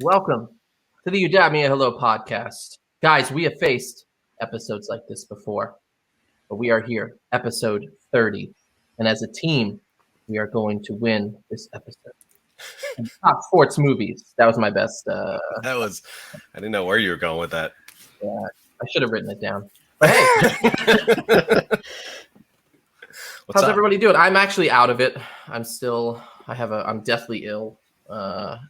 Welcome to the You Dab Me a Hello podcast. Guys, we have faced episodes like this before, but we are here, episode 30. And as a team, we are going to win this episode. And top sports movies. That was my best. I didn't know where you were going with that. Yeah, I should have written it down. But hey, how's everybody doing? I'm actually out of it. I'm deathly ill.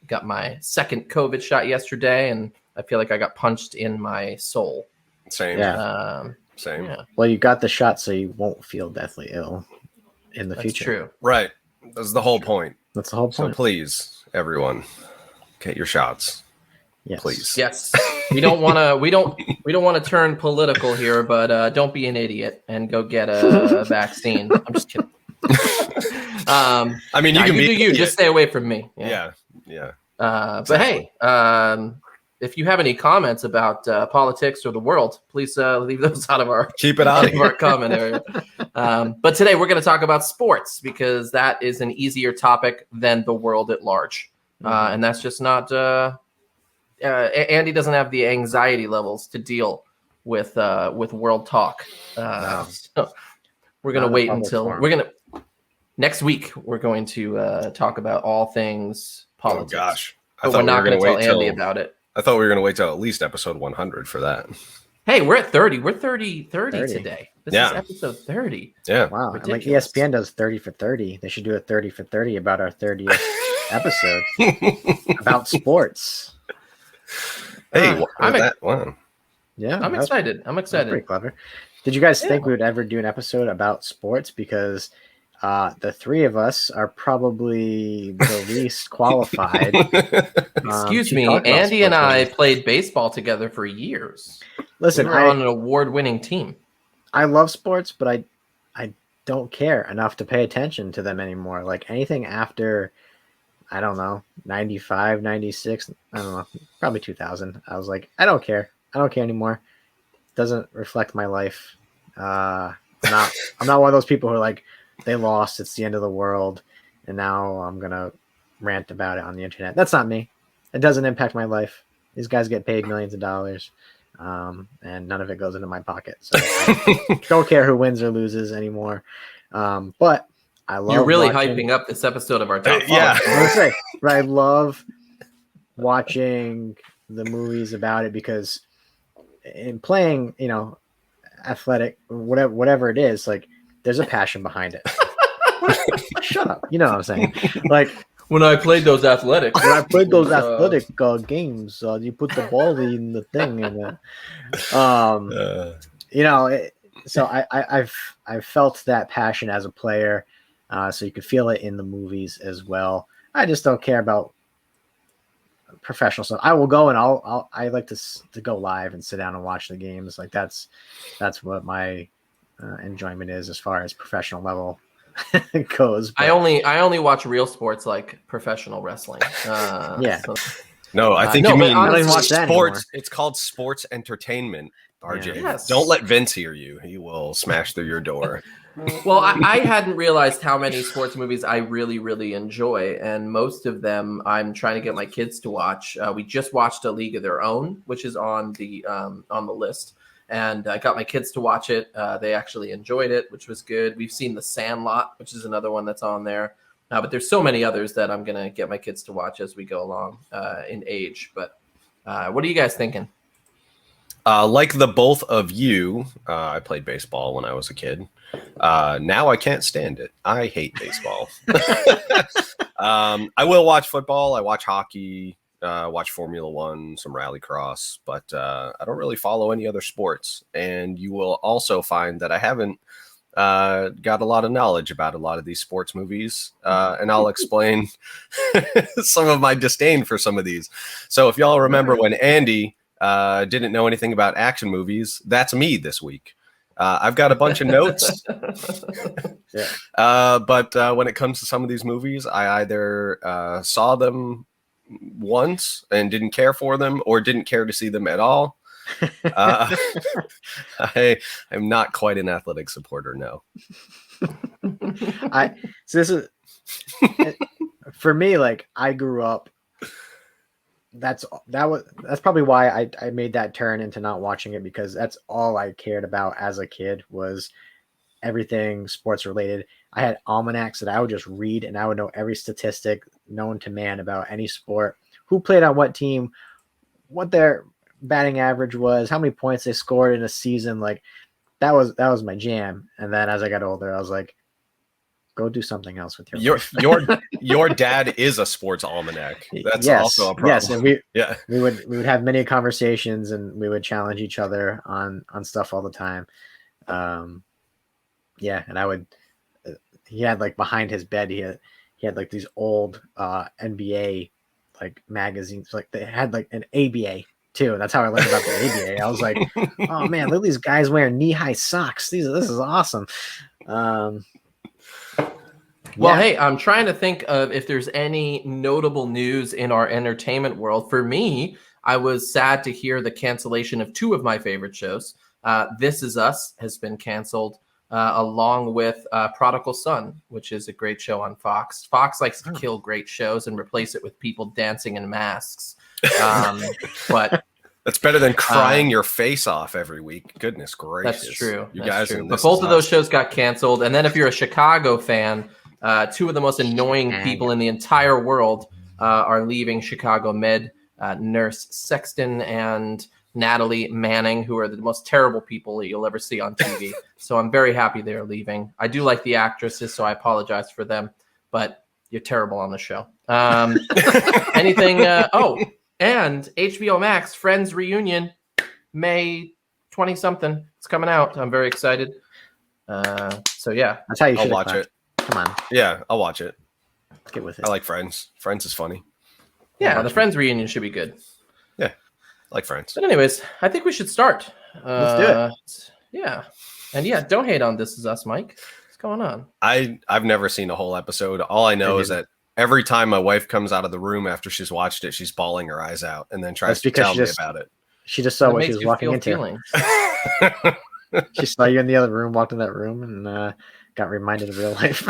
Got my second COVID shot yesterday, and I feel like I got punched in my soul. Same. Yeah. Same. Yeah. Well, you got the shot so you won't feel deathly ill in the future. True. Right. That's the whole point. That's the whole point. So please, everyone, get your shots. Yes. Please. Yes. We don't want to turn political here, but don't be an idiot and go get a vaccine. I'm just kidding. I mean, you can be you. Just stay away from me. Yeah. But hey, if you have any comments about politics or the world, please leave those out of our our comment area. But today we're going to talk about sports because that is an easier topic than the world at large, and that's just not. Andy doesn't have the anxiety levels to deal with world talk. So we're going to wait until next week. We're going to talk about all things politics. Oh gosh, but we're not going to tell Andy about it. I thought we were going to wait till at least episode 100 for that. Hey, we're at 30. We're 30 today. This is episode 30. Yeah. Wow. And like ESPN does 30 for 30. They should do a 30 for 30 about our 30th episode about sports. Hey, wow. Yeah. I'm excited. Pretty clever. Did you guys think we would ever do an episode about sports? Because the three of us are probably the least qualified. Excuse me, Andy and I played baseball together for years. Listen, we're on an award-winning team. I love sports, but I don't care enough to pay attention to them anymore. Like anything after, I don't know, 95, 96, I don't know, probably 2000. I was like, I don't care. I don't care anymore. Doesn't reflect my life. I'm not one of those people who are like, they lost, it's the end of the world, and now I'm gonna rant about it on the internet. That's not me. It doesn't impact my life. These guys get paid millions of dollars, and none of it goes into my pocket. So I don't care who wins or loses anymore. But I love. You're really hyping up this episode of our top. Yeah, I love watching the movies about it because in playing, athletic, whatever it is, like. There's a passion behind it. Shut up. You know what I'm saying? Like when I played those athletic games, you put the ball in the thing, and so I've felt that passion as a player. So you could feel it in the movies as well. I just don't care about professional stuff. I will go and I like to go live and sit down and watch the games. Like that's what my enjoyment is as far as professional level goes. But I only watch real sports like professional wrestling. No, I think you mean sports. It's called sports entertainment, RJ. Yeah. Yes. Don't let Vince hear you. He will smash through your door. Well, I hadn't realized how many sports movies I really, really enjoy, and most of them I'm trying to get my kids to watch. We just watched A League of Their Own, which is on the list. And I got my kids to watch it. They actually enjoyed it, which was good. We've seen The Sandlot, which is another one that's on there. But there's so many others that I'm going to get my kids to watch as we go along in age. But what are you guys thinking? Like the both of you, I played baseball when I was a kid. Now I can't stand it. I hate baseball. I will watch football. I watch hockey. watch Formula One, some rallycross, but I don't really follow any other sports. And you will also find that I haven't got a lot of knowledge about a lot of these sports movies, and I'll explain some of my disdain for some of these. So if y'all remember when Andy didn't know anything about action movies, that's me this week. I've got a bunch of notes, but when it comes to some of these movies, I either saw them once and didn't care for them, or didn't care to see them at all. I am not quite an athletic supporter, no. So this is for me. Like, I grew up. That's probably why I made that turn into not watching it, because that's all I cared about as a kid was everything sports related. I had almanacs that I would just read, and I would know every statistic known to man about any sport, who played on what team, what their batting average was, how many points they scored in a season. Like, that was my jam. And then as I got older, I was like, go do something else with your life. Your dad is a sports almanac. That's also a problem. Yes, and we would have many conversations, and we would challenge each other on stuff all the time. And I would. He had, like, behind his bed, he had like these old NBA like magazines, like they had like an ABA too. That's how I learned about the ABA. I was like, oh man, look at these guys wearing knee-high socks. This is awesome. Well, hey, I'm trying to think of if there's any notable news in our entertainment world. For me, I was sad to hear the cancellation of two of my favorite shows. This Is Us has been canceled, along with Prodigal Son, which is a great show on Fox. Fox likes to kill great shows and replace it with people dancing in masks. But that's better than crying your face off every week. Goodness gracious. That's true. You guys, true. But both of those shows got canceled. And then if you're a Chicago fan, two of the most annoying people in the entire world are leaving Chicago Med, Nurse Sexton and Natalie Manning, who are the most terrible people that you'll ever see on TV. So I'm very happy they're leaving. I do like the actresses, so I apologize for them, but you're terrible on the show. Anything? And HBO Max, Friends Reunion, May 20-something. It's coming out. I'm very excited. So yeah. That's how you should watch it. Come on. Yeah, I'll watch it. Let's get with it. I like Friends. Friends is funny. Yeah, the Friends Reunion should be good. Yeah, I like Friends. But anyways, I think we should start. Let's do it. Yeah. And yeah, don't hate on This Is Us, Mike. What's going on? I've never seen a whole episode. All I know is that every time my wife comes out of the room after she's watched it, she's bawling her eyes out and then tries to tell me about it. She just saw what she was walking into. She saw you in the other room, walked in that room, and got reminded of real life.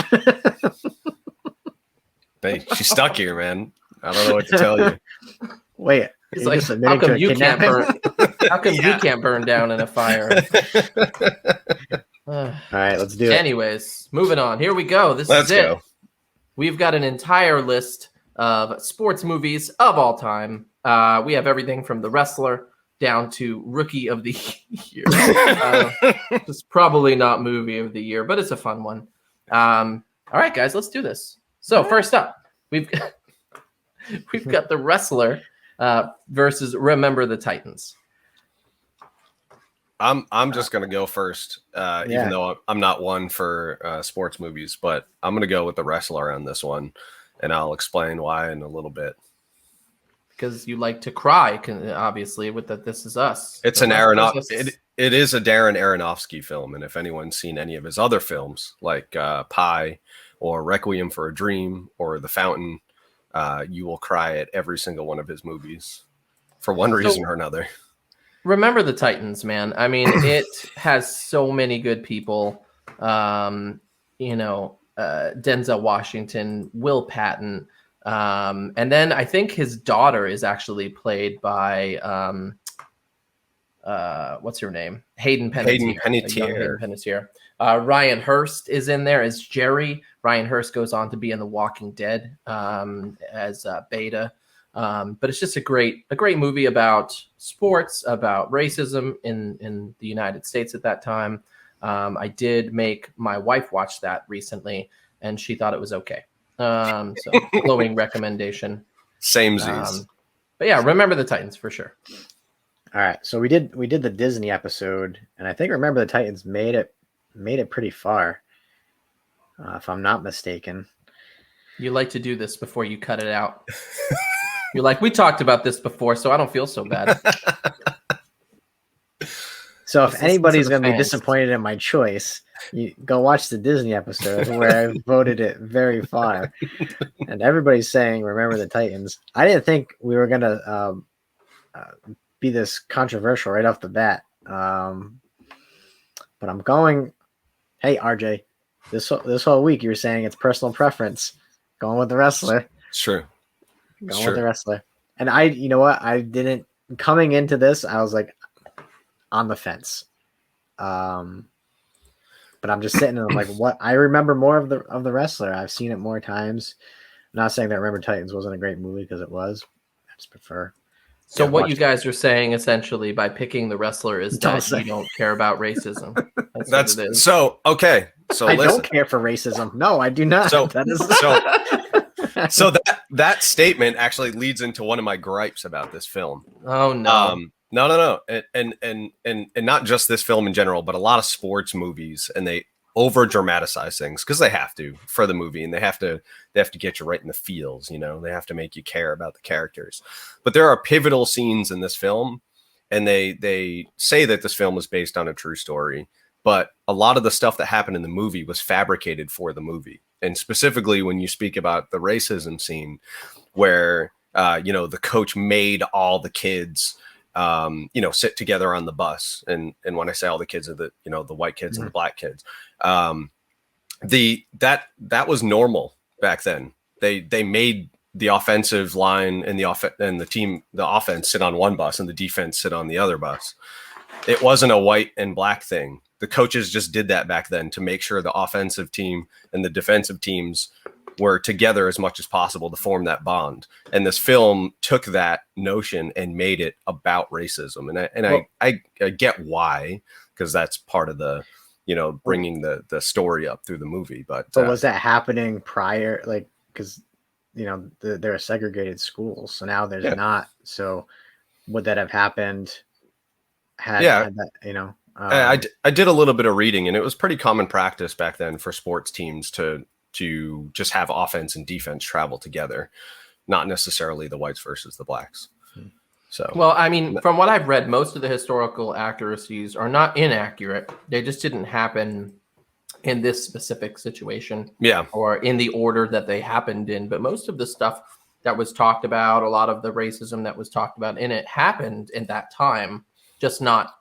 Hey, she's stuck here, man. I don't know what to tell you. Wait, it's like, how come you can't burn? How come you can't burn down in a fire? All right, let's do it. Anyways, moving on. Here we go. Let's go. We've got an entire list of sports movies of all time. We have everything from The Wrestler down to Rookie of the Year. It's probably not Movie of the Year, but it's a fun one. All right, guys, let's do this. So first up, we've got The Wrestler versus Remember the Titans. I'm just gonna go first, even though I'm not one for sports movies, but I'm gonna go with The Wrestler on this one, and I'll explain why in a little bit. Because you like to cry, obviously, with that This Is Us. It's an Aronofsky. It is a Darren Aronofsky film, and if anyone's seen any of his other films, like Pi or Requiem for a Dream or The Fountain, you will cry at every single one of his movies for one reason or another. Remember the Titans, man. I mean, it has so many good people. Denzel Washington, Will Patton. And then I think his daughter is actually played by what's her name? Hayden Panettiere. Ryan Hurst is in there as Jerry. Ryan Hurst goes on to be in The Walking Dead as Beta. But it's just a great movie about sports, about racism in the United States at that time. I did make my wife watch that recently, and she thought it was okay. So glowing recommendation. Same Z's. But yeah, Remember the Titans for sure. All right, so we did the Disney episode, and I think Remember the Titans made it pretty far, if I'm not mistaken. You like to do this before you cut it out. You're like, we talked about this before, so I don't feel so bad. So if anybody's going to be disappointed in my choice, you go watch the Disney episode where I voted it very far, and everybody's saying Remember the Titans. I didn't think we were going to be this controversial right off the bat, but I'm going. Hey RJ, this whole week you were saying it's personal preference. Going with the wrestler. Sure. Going with the wrestler. And you know what? I didn't coming into this. I was like on the fence. But I'm just sitting and I'm like, what? I remember more of the wrestler. I've seen it more times. I'm not saying that Remember Titans wasn't a great movie because it was. I just prefer. So what you guys are saying essentially by picking the wrestler is that you don't care about racism. That's what it is. So okay. So I don't care for racism. No, I do not. So that statement actually leads into one of my gripes about this film. Oh no. No. And not just this film in general, but a lot of sports movies, and they over dramatize things because they have to for the movie, and they have to get you right in the feels, you know, they have to make you care about the characters. But there are pivotal scenes in this film, and they say that this film was based on a true story, but a lot of the stuff that happened in the movie was fabricated for the movie. And specifically when you speak about the racism scene where the coach made all the kids sit together on the bus. And when I say all the kids are the white kids and the black kids, that was normal back then. They made the offensive line and the offense sit on one bus and the defense sit on the other bus. It wasn't a white and black thing. The coaches just did that back then to make sure the offensive team and the defensive teams were together as much as possible to form that bond. And this film took that notion and made it about racism. I get why, because that's part of the, bringing the story up through the movie. But was that happening prior? Like, because, there are segregated schools. So now there's not. So would that have happened? Had that, I did a little bit of reading, and it was pretty common practice back then for sports teams to just have offense and defense travel together, not necessarily the whites versus the blacks. So, well, I mean, from what I've read, most of the historical accuracies are not inaccurate. They just didn't happen in this specific situation, or in the order that they happened in. But most of the stuff that was talked about, a lot of the racism that was talked about in it happened in that time, just not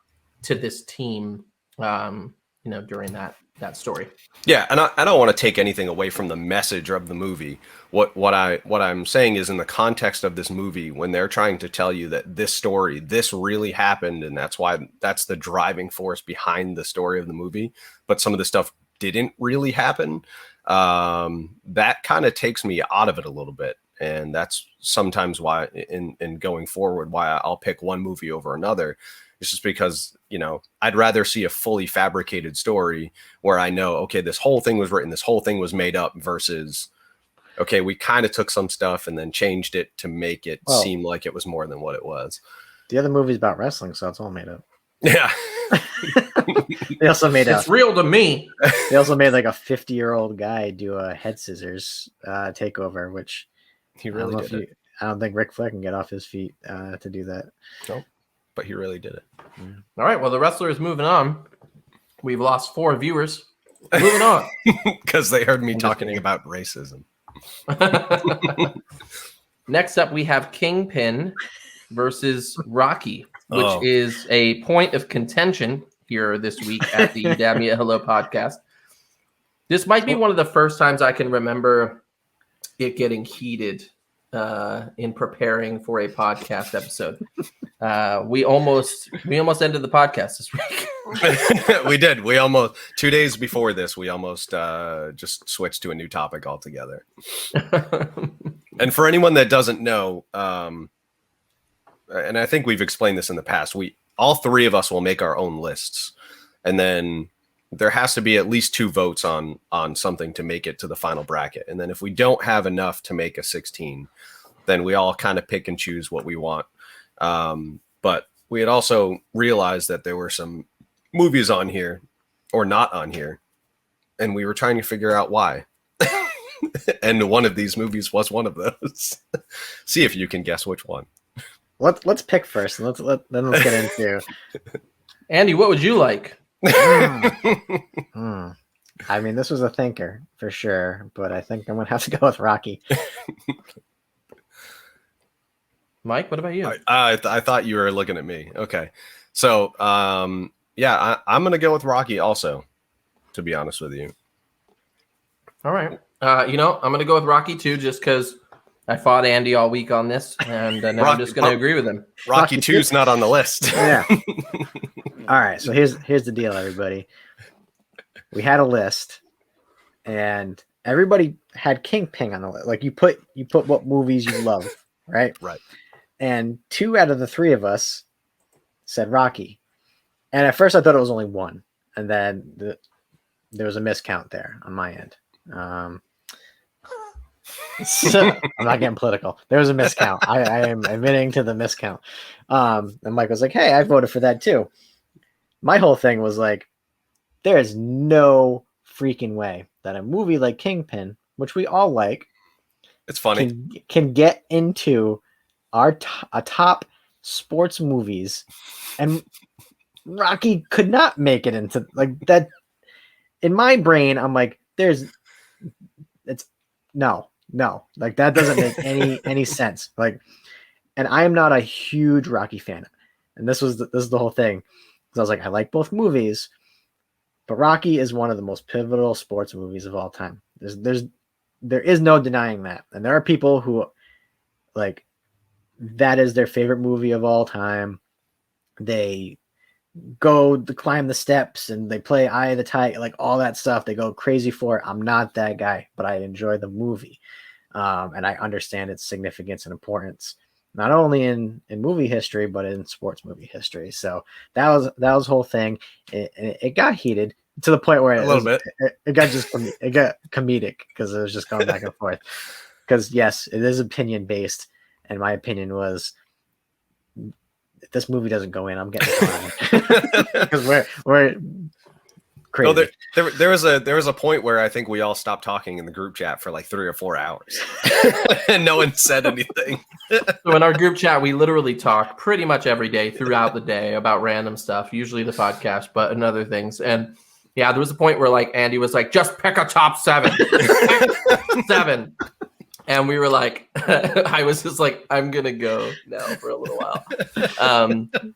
to this team, during that story. Yeah, and I don't want to take anything away from the message of the movie. What I'm saying is, in the context of this movie, when they're trying to tell you that this really happened, and that's the driving force behind the story of the movie, but some of the stuff didn't really happen, that kind of takes me out of it a little bit. And that's sometimes why in going forward, why I'll pick one movie over another. It's just because, I'd rather see a fully fabricated story where I know, okay, this whole thing was written, this whole thing was made up, versus, okay, we kind of took some stuff and then changed it to make it seem like it was more than what it was. The other movie's about wrestling, so it's all made up. Yeah. They also made it's real to me. They also made like a 50-year-old guy do a head scissors takeover, which he really did it. I don't think Ric Flair can get off his feet to do that. Nope. But he really did it. Yeah. All right. Well, the wrestler is moving on. We've lost 4 viewers. Moving on. Because they heard me talking about racism. Next up, we have Kingpin versus Rocky, which is a point of contention here this week at the Damia Hello podcast. This might be one of the first times I can remember it getting heated in preparing for a podcast episode. We almost ended the podcast this week. We did. We almost 2 days before this, we almost just switched to a new topic altogether. And for anyone that doesn't know, and I think we've explained this in the past, all 3 of us will make our own lists, and then there has to be at least 2 votes on something to make it to the final bracket. And then if we don't have enough to make a 16, then we all kind of pick and choose what we want. But we had also realized that there were some movies on here or not on here, and we were trying to figure out why. And one of these movies was one of those. See if you can guess which one. Let's pick first, and let's get into. Andy, what would you like? I mean, this was a thinker for sure, but I think I'm gonna have to go with Rocky. Mike, what about you? I thought you were looking at me. Okay, so yeah, I'm gonna go with Rocky also. To be honest with you. All right. I'm going to go with Rocky too, just because I fought Andy all week on this, and now I'm just going to agree with him. Rocky 2's not on the list. Yeah. All right. So here's the deal, everybody. We had a list, and everybody had Kingpin on the list. Like you put what movies you love, right? Right. And 2 out of the 3 of us said Rocky. And at first I thought it was only 1, and then there was a miscount there on my end. So, I'm not getting political. There was a miscount. I am admitting to the miscount. And Mike was like, hey, I voted for that too. My whole thing was like, there is no freaking way that a movie like Kingpin, which we all like, it's funny, can get into our top sports movies, and Rocky could not make it into like that. In my brain, I'm like, no, like that doesn't make any sense. Like, and I am not a huge Rocky fan, and this is the whole thing. Because I was like, I like both movies, but Rocky is one of the most pivotal sports movies of all time. There is no denying that, and there are people who like that is their favorite movie of all time. They go to climb the steps and they play Eye of the Tiger, like all that stuff. They go crazy for it. I'm not that guy, but I enjoy the movie. And I understand its significance and importance, not only in movie history, but in sports movie history. So that was the whole thing. It got heated to the point where it got comedic because it was just going back and forth. Because yes, it is opinion based. And my opinion was, if this movie doesn't go in, I'm getting fine. Because we're crazy. No, there was a point where I think we all stopped talking in the group chat for like 3 or 4 hours, and no one said anything. So in our group chat, we literally talk pretty much every day throughout the day about random stuff, usually the podcast, but and other things. And yeah, there was a point where like Andy was like, just pick a top 7. 7. And we were like, I was just like, I'm going to go now for a little while.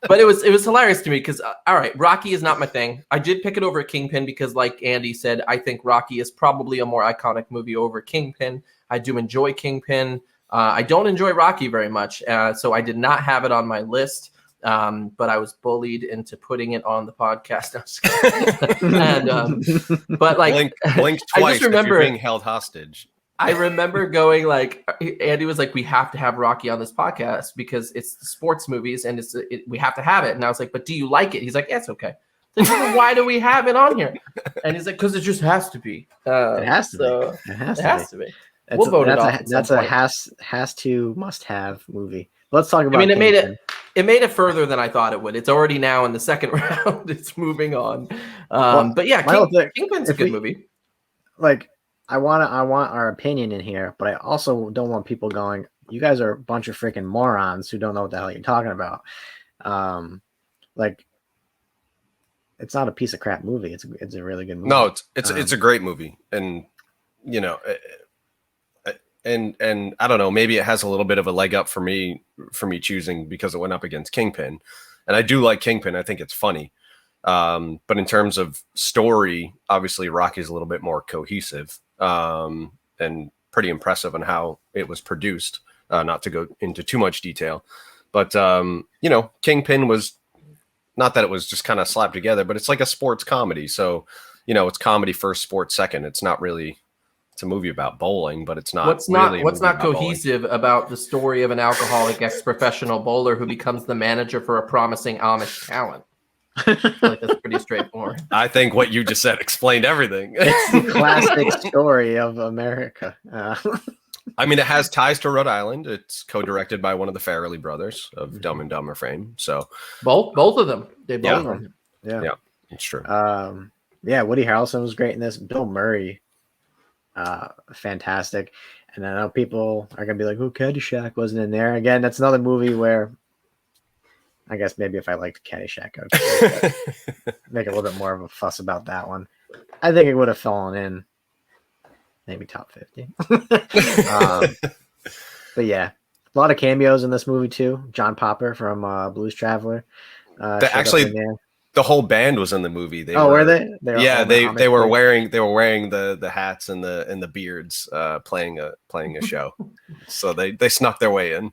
But it was hilarious to me because, all right, Rocky is not my thing. I did pick it over Kingpin because like Andy said, I think Rocky is probably a more iconic movie over Kingpin. I do enjoy Kingpin. I don't enjoy Rocky very much. So I did not have it on my list. But I was bullied into putting it on the podcast. And, but like, blink twice. I just remember being held hostage. I remember going like, Andy was like, we have to have Rocky on this podcast because it's the sports movies and we have to have it. And I was like, but do you like it? He's like, yeah, it's okay. Like, why do we have it on here? And he's like, because it just has to be. It has to be. It has to be. We'll vote it off. That's a has to must have movie. Let's talk about. I mean, it made it further than I thought it would. It's already now in the second round. It's moving on. But yeah, Kingpin's a good movie. Like. I want our opinion in here, but I also don't want people going, you guys are a bunch of freaking morons who don't know what the hell you're talking about. Like, it's not a piece of crap movie. It's a really good movie. No, it's a great movie, and you know, and I don't know, maybe it has a little bit of a leg up for me choosing because it went up against Kingpin, and I do like Kingpin. I think it's funny. But in terms of story, obviously Rocky's a little bit more cohesive, and pretty impressive on how it was produced, not to go into too much detail, but, Kingpin was not that it was just kind of slapped together, but it's like a sports comedy. So, it's comedy first, sports second. It's not really, it's a movie about bowling, but it's not. What's not cohesive about the story of an alcoholic ex-professional bowler who becomes the manager for a promising Amish talent? I feel like that's pretty straightforward. I think what you just said explained everything. It's the classic story of America. I mean, it has ties to Rhode Island. It's co-directed by one of the Farrelly brothers of Dumb and Dumber fame. So both of them. They both are. Yeah, it's true. Woody Harrelson was great in this. Bill Murray, fantastic. And I know people are gonna be like, "Oh, Caddyshack wasn't in there." Again, that's another movie where I guess maybe if I liked Caddyshack, I would make a little bit more of a fuss about that one. I think it would have fallen in maybe top 50. But yeah, a lot of cameos in this movie too. John Popper from Blues Traveler. The whole band was in the movie. Were they? They were wearing the hats and the beards, playing a show. So they snuck their way in.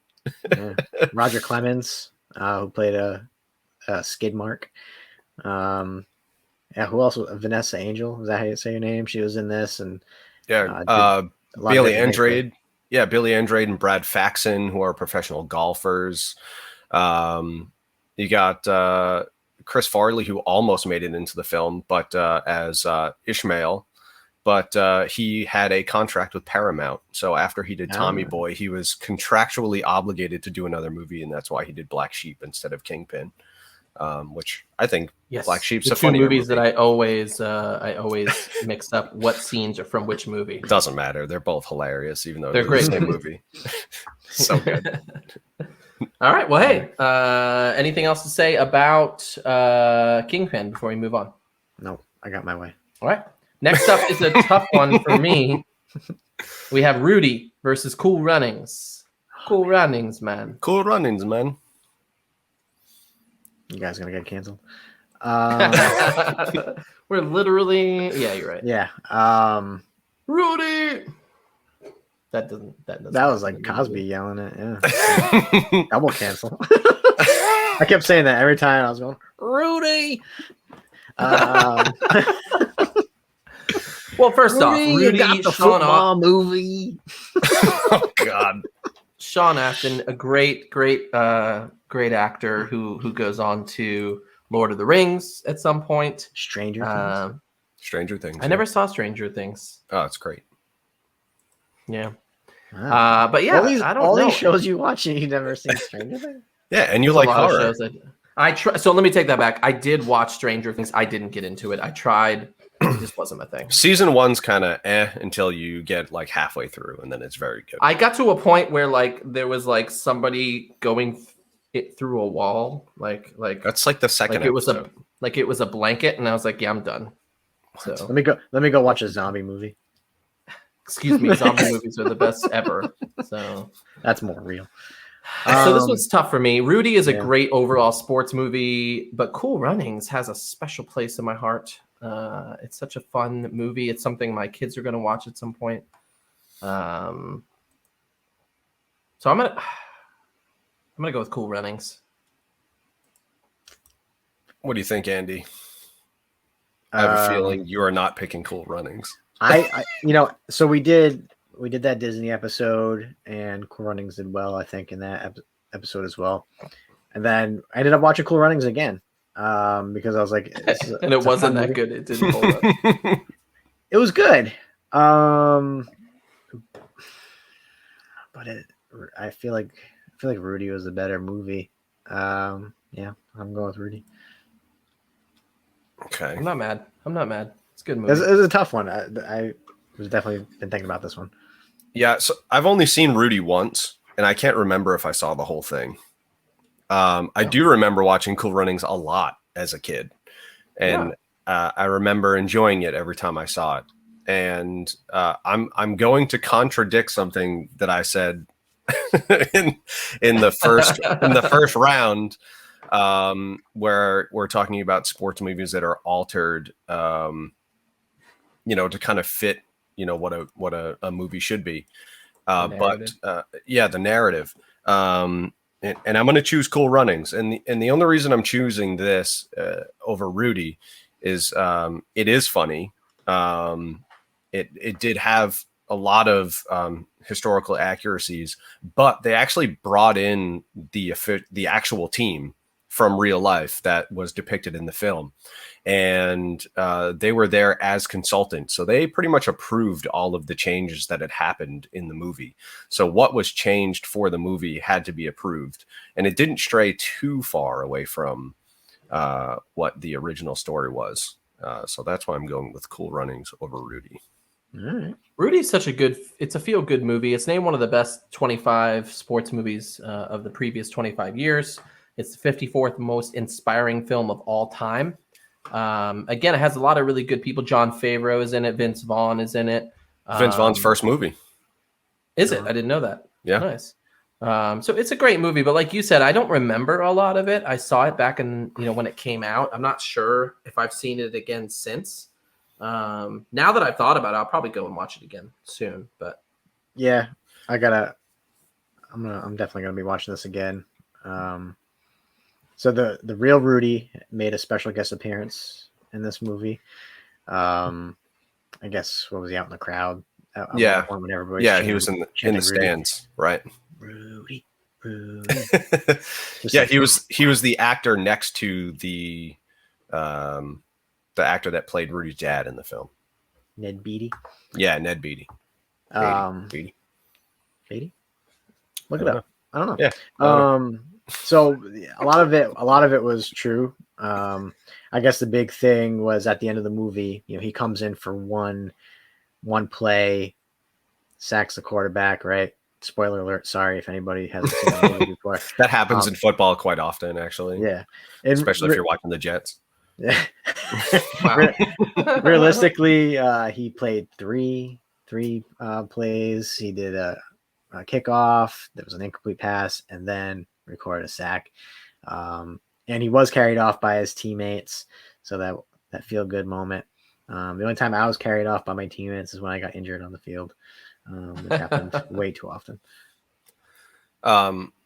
Yeah. Roger Clemens, who played a skid mark. Who else? Vanessa Angel, is that how you say your name? She was in this, and Billy Andrade. Yeah, Billy Andrade and Brad Faxon, who are professional golfers. You got Chris Farley, who almost made it into the film, but as Ishmael, but he had a contract with Paramount. So after he did Tommy Boy, he was contractually obligated to do another movie, and that's why he did Black Sheep instead of Kingpin, which I think Black Sheep's a funny movie. That I always mix up what scenes are from which movie. It doesn't matter. They're both hilarious, even though they're great. The same movie. So good. All right. Well, hey, anything else to say about Kingpin before we move on? No, I got my way. All right. Next up is a tough one for me. We have Rudy versus Cool Runnings. Cool Runnings, man. Cool Runnings, man. You guys gonna get canceled? We're literally, yeah, you're right. Yeah. Rudy. That was like Cosby yelling it. Yeah. Double cancel. I kept saying that every time I was going, Rudy. Well, first off, Rudy got the football movie. Oh God. Sean Astin, a great actor who goes on to Lord of the Rings at some point. Stranger Things. I never saw Stranger Things. Oh, it's great. Yeah. Wow. But yeah, I don't know. All these shows you watch and you never seen Stranger Things? Yeah, and you like horror. So let me take that back. I did watch Stranger Things. I didn't get into it. I tried. It just wasn't my thing. Season 1's kind of until you get like halfway through, and then it's very good. I got to a point where like there was like somebody going it through a wall, like that's like the second. Like it was a blanket, and I was like, yeah, I'm done. So let me go watch a zombie movie. Excuse me, zombie movies are the best ever. So that's more real. So this one's tough for me. Rudy is a great overall sports movie, but Cool Runnings has a special place in my heart. It's such a fun movie. It's something my kids are going to watch at some point. So I'm gonna go with Cool Runnings. What do you think, Andy? I have a feeling you are not picking Cool Runnings. I so we did that Disney episode, and Cool Runnings did well, I think, in that episode as well. And then I ended up watching Cool Runnings again because I was like, and it wasn't that good. It didn't hold up. It was good, but I feel like Rudy was a better movie. Yeah, I'm going with Rudy. Okay, I'm not mad. It's a good movie. It was a tough one. I was definitely been thinking about this one. Yeah, so I've only seen Rudy once, and I can't remember if I saw the whole thing. I do remember watching Cool Runnings a lot as a kid, and I remember enjoying it every time I saw it. And I'm going to contradict something that I said in the first round, where we're talking about sports movies that are altered, to kind of fit, what a movie should be. The narrative. And I'm going to choose Cool Runnings. And the only reason I'm choosing this over Rudy is it is funny. It did have a lot of historical accuracies, but they actually brought in the actual team from real life that was depicted in the film. And they were there as consultants. So they pretty much approved all of the changes that had happened in the movie. So what was changed for the movie had to be approved. And it didn't stray too far away from what the original story was. So that's why I'm going with Cool Runnings over Rudy. All right. Rudy's such it's a feel-good movie. It's named one of the best 25 sports movies of the previous 25 years. It's the 54th most inspiring film of all time. Again, it has a lot of really good people. Jon Favreau is in it. Vince Vaughn is in it. Vince Vaughn's first movie. Is it? I didn't know that. Yeah. Nice. So it's a great movie, but like you said, I don't remember a lot of it. I saw it back in, when it came out. I'm not sure if I've seen it again since. Now that I've thought about it, I'll probably go and watch it again soon. But yeah, I'm definitely gonna be watching this again. So the real Rudy made a special guest appearance in this movie. I guess what was he out in the crowd? Yeah, he was in the Rudy. stands, right? Rudy. Yeah, he was the actor next to the actor that played Rudy's dad in the film. Ned Beatty. Yeah, Ned Beatty. Beatty. Look it up. I don't know. Yeah. So a lot of it was true. I guess the big thing was at the end of the movie, he comes in for one play, sacks the quarterback, right? Spoiler alert, sorry if anybody hasn't seen the movie before. That happens in football quite often, actually. Yeah. Especially if you're watching the Jets. Yeah. Realistically, he played three plays. He did a kickoff, there was an incomplete pass, and then recorded a sack. And he was carried off by his teammates, so that feel good moment. The only time I was carried off by my teammates is when I got injured on the field. It happened way too often.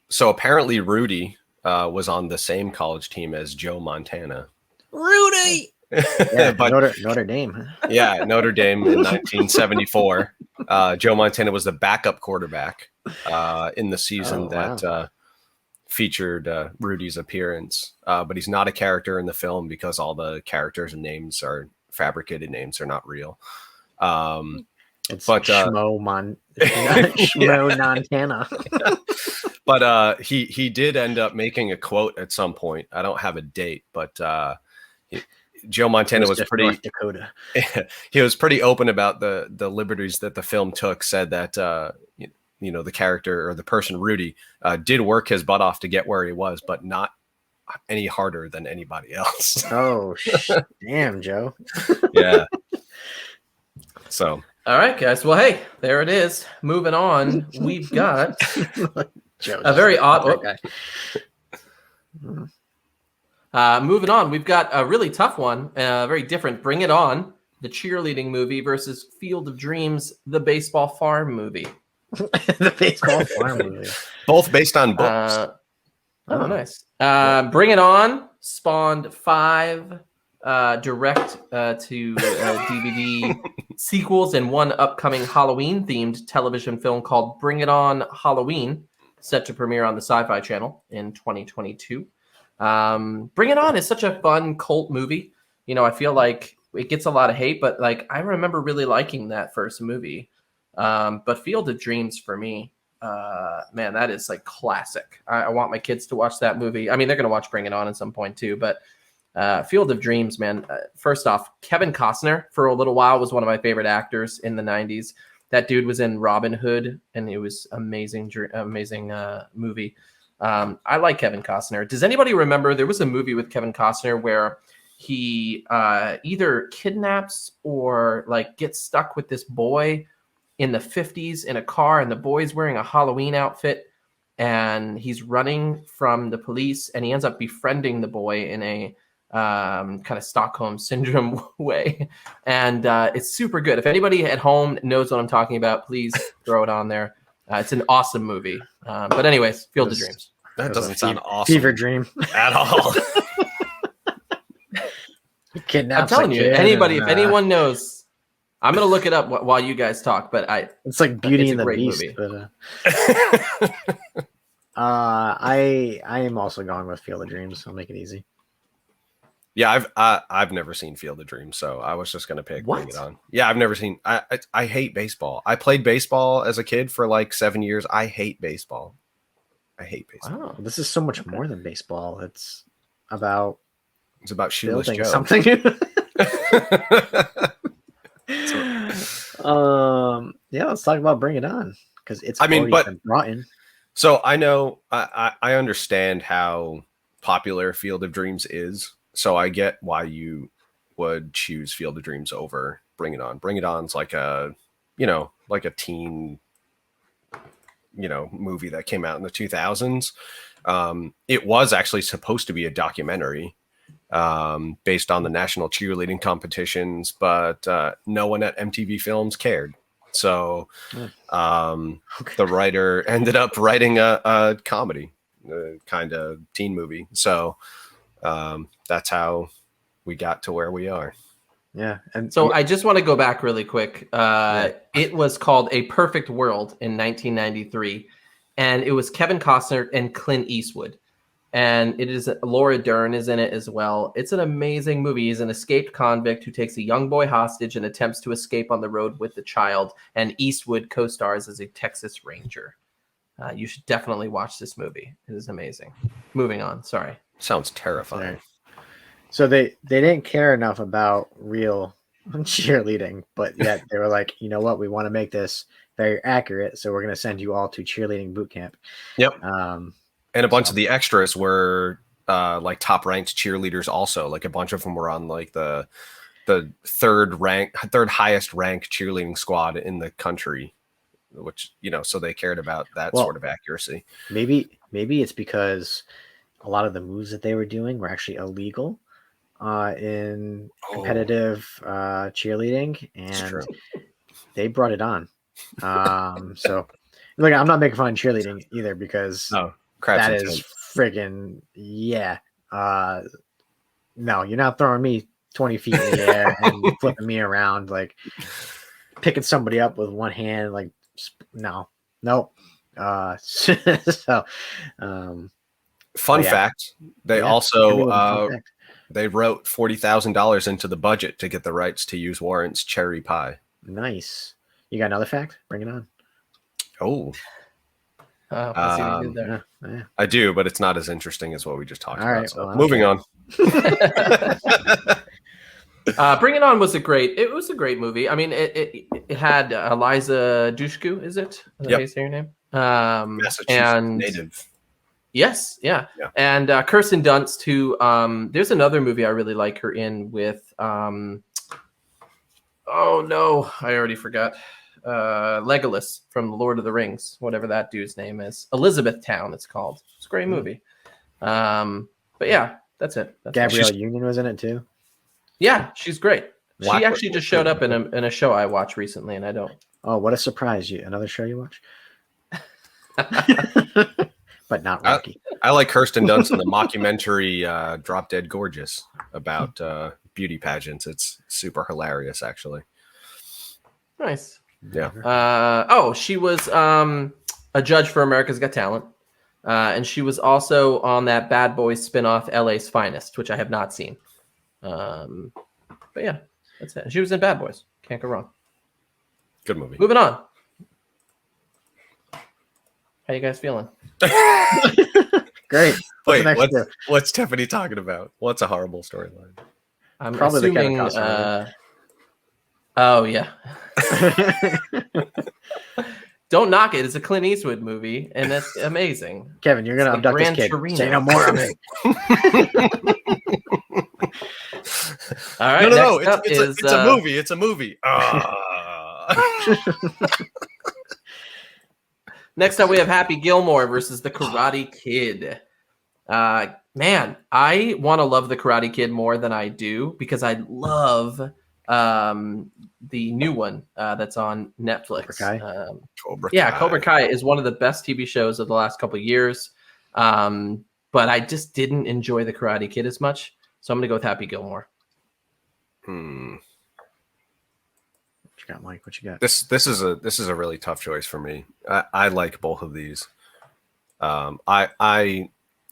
So apparently Rudy was on the same college team as Joe Montana. Rudy! Yeah, but Notre Dame. Huh? Yeah, Notre Dame in 1974. Joe Montana was the backup quarterback in the season that featured Rudy's appearance. But he's not a character in the film because all the characters and names are fabricated names. They're not real. Schmo Montana. But he did end up making a quote at some point. I don't have a date, but Joe Montana was pretty North Dakota. He was pretty open about the liberties that the film took. Said that the character or the person Rudy did work his butt off to get where he was, but not any harder than anybody else. Oh, damn, Joe. Yeah. So. All right, guys. Well, hey, there it is. Moving on, we've got a very odd. Moving on, we've got a really tough one, very different. Bring It On, the cheerleading movie versus Field of Dreams, the baseball farm movie. The baseball farm movie. Both based on books. Nice. Bring It On spawned 5 direct to DVD sequels and one upcoming Halloween-themed television film called Bring It On Halloween, set to premiere on the Sci-Fi Channel in 2022. Bring It On is such a fun cult movie. I feel like it gets a lot of hate, but like I remember really liking that first movie. But Field of Dreams for me, man, that is like classic. I want my kids to watch that movie. I mean, they're going to watch Bring It On at some point too, but Field of Dreams, man. First off, Kevin Costner for a little while was one of my favorite actors in the 90s. That dude was in Robin Hood, and it was amazing movie. I like Kevin Costner. Does anybody remember there was a movie with Kevin Costner where he either kidnaps or like gets stuck with this boy in the 50s in a car, and the boy's wearing a Halloween outfit, and he's running from the police, and he ends up befriending the boy in a kind of Stockholm syndrome way. And it's super good. If anybody at home knows what I'm talking about, please throw it on there. It's an awesome movie. But anyways, Field of Dreams. That doesn't sound awesome. Fever dream. At all. I'm telling you, anybody, if anyone knows, I'm going to look it up while you guys talk, but it's like Beauty and the Beast. movie. But, I am also going with Field of Dreams. I'll make it easy. Yeah, I've never seen Field of Dreams, so I was just gonna pick Bring It On. Yeah, I've never seen. I hate baseball. I played baseball as a kid for like 7 years. I hate baseball. I hate baseball. Wow, this is so much more than baseball. It's about Shoeless building Joe. something. Yeah, let's talk about Bring It On because it's been brought in. So I know I understand how popular Field of Dreams is. So I get why you would choose Field of Dreams over Bring It On. Bring It On's like a teen, movie that came out in the 2000s. It was actually supposed to be a documentary based on the national cheerleading competitions, but no one at MTV Films cared. So the writer ended up writing a comedy, kind of teen movie. So that's how we got to where we are. Yeah. And so I just want to go back really quick. It was called A Perfect World in 1993, and it was Kevin Costner and Clint Eastwood. And it is Laura Dern is in it as well. It's an amazing movie. He's an escaped convict who takes a young boy hostage and attempts to escape on the road with the child. And Eastwood co-stars as a Texas Ranger. You should definitely watch this movie. It is amazing. Moving on. Sorry. Sounds terrifying. So they didn't care enough about real cheerleading, but yet they were like, you know what? We want to make this very accurate, so we're going to send you all to cheerleading boot camp. Yep. And a bunch of the extras were like top ranked cheerleaders also. Like a bunch of them were on like the third highest ranked cheerleading squad in the country, which, so they cared about that sort of accuracy. Maybe it's because a lot of the moves that they were doing were actually illegal in competitive cheerleading, and they brought it on. So look, I'm not making fun of cheerleading either because that is friggin' no, you're not throwing me 20 feet in the air and flipping me around, like picking somebody up with one hand, like no. So fun fact, they also they wrote $40,000 into the budget to get the rights to use Warrant's Cherry Pie. Nice. You got another fact? Bring it on. I see what you did there. Yeah. I do, but it's not as interesting as what we just talked about. Right, so moving on. Bring It On was a great movie. I mean, it had Eliza Dushku, is it? Yep. Is that your name? Massachusetts native. Yes, yeah. And Kirsten Dunst, who there's another movie I really like her in with oh no, I already forgot. Legolas from The Lord of the Rings, whatever that dude's name is. Elizabethtown, it's called. It's a great movie. But yeah, that's it. Gabrielle Union was in it too. Yeah, she's great. She actually just showed up in a show I watched recently, and I don't. Oh, what a surprise! Another show you watch? But not Rocky. I like Kirsten Dunst in the mockumentary Drop Dead Gorgeous about beauty pageants. It's super hilarious, actually. Nice. Yeah. She was a judge for America's Got Talent. And she was also on that Bad Boys spinoff, LA's Finest, which I have not seen. But yeah, that's it. She was in Bad Boys. Can't go wrong. Good movie. Moving on. How you guys feeling? Great. Wait, what's Tiffany talking about? What's a horrible storyline? I'm probably assuming, the Kevin Costner. Oh yeah. Don't knock it. It's a Clint Eastwood movie, and it's amazing. Kevin, you're gonna abduct this kid. Torino. Say no more of it. All right. No. It's a movie. It's a movie. Next up, we have Happy Gilmore versus the Karate Kid. Man, I want to love the Karate Kid more than I do because I love the new one that's on Netflix. Cobra Kai is one of the best TV shows of the last couple of years. But I just didn't enjoy the Karate Kid as much, so I'm gonna go with Happy Gilmore. What you got, Mike? What you got? This is a really tough choice for me. I like both of these. I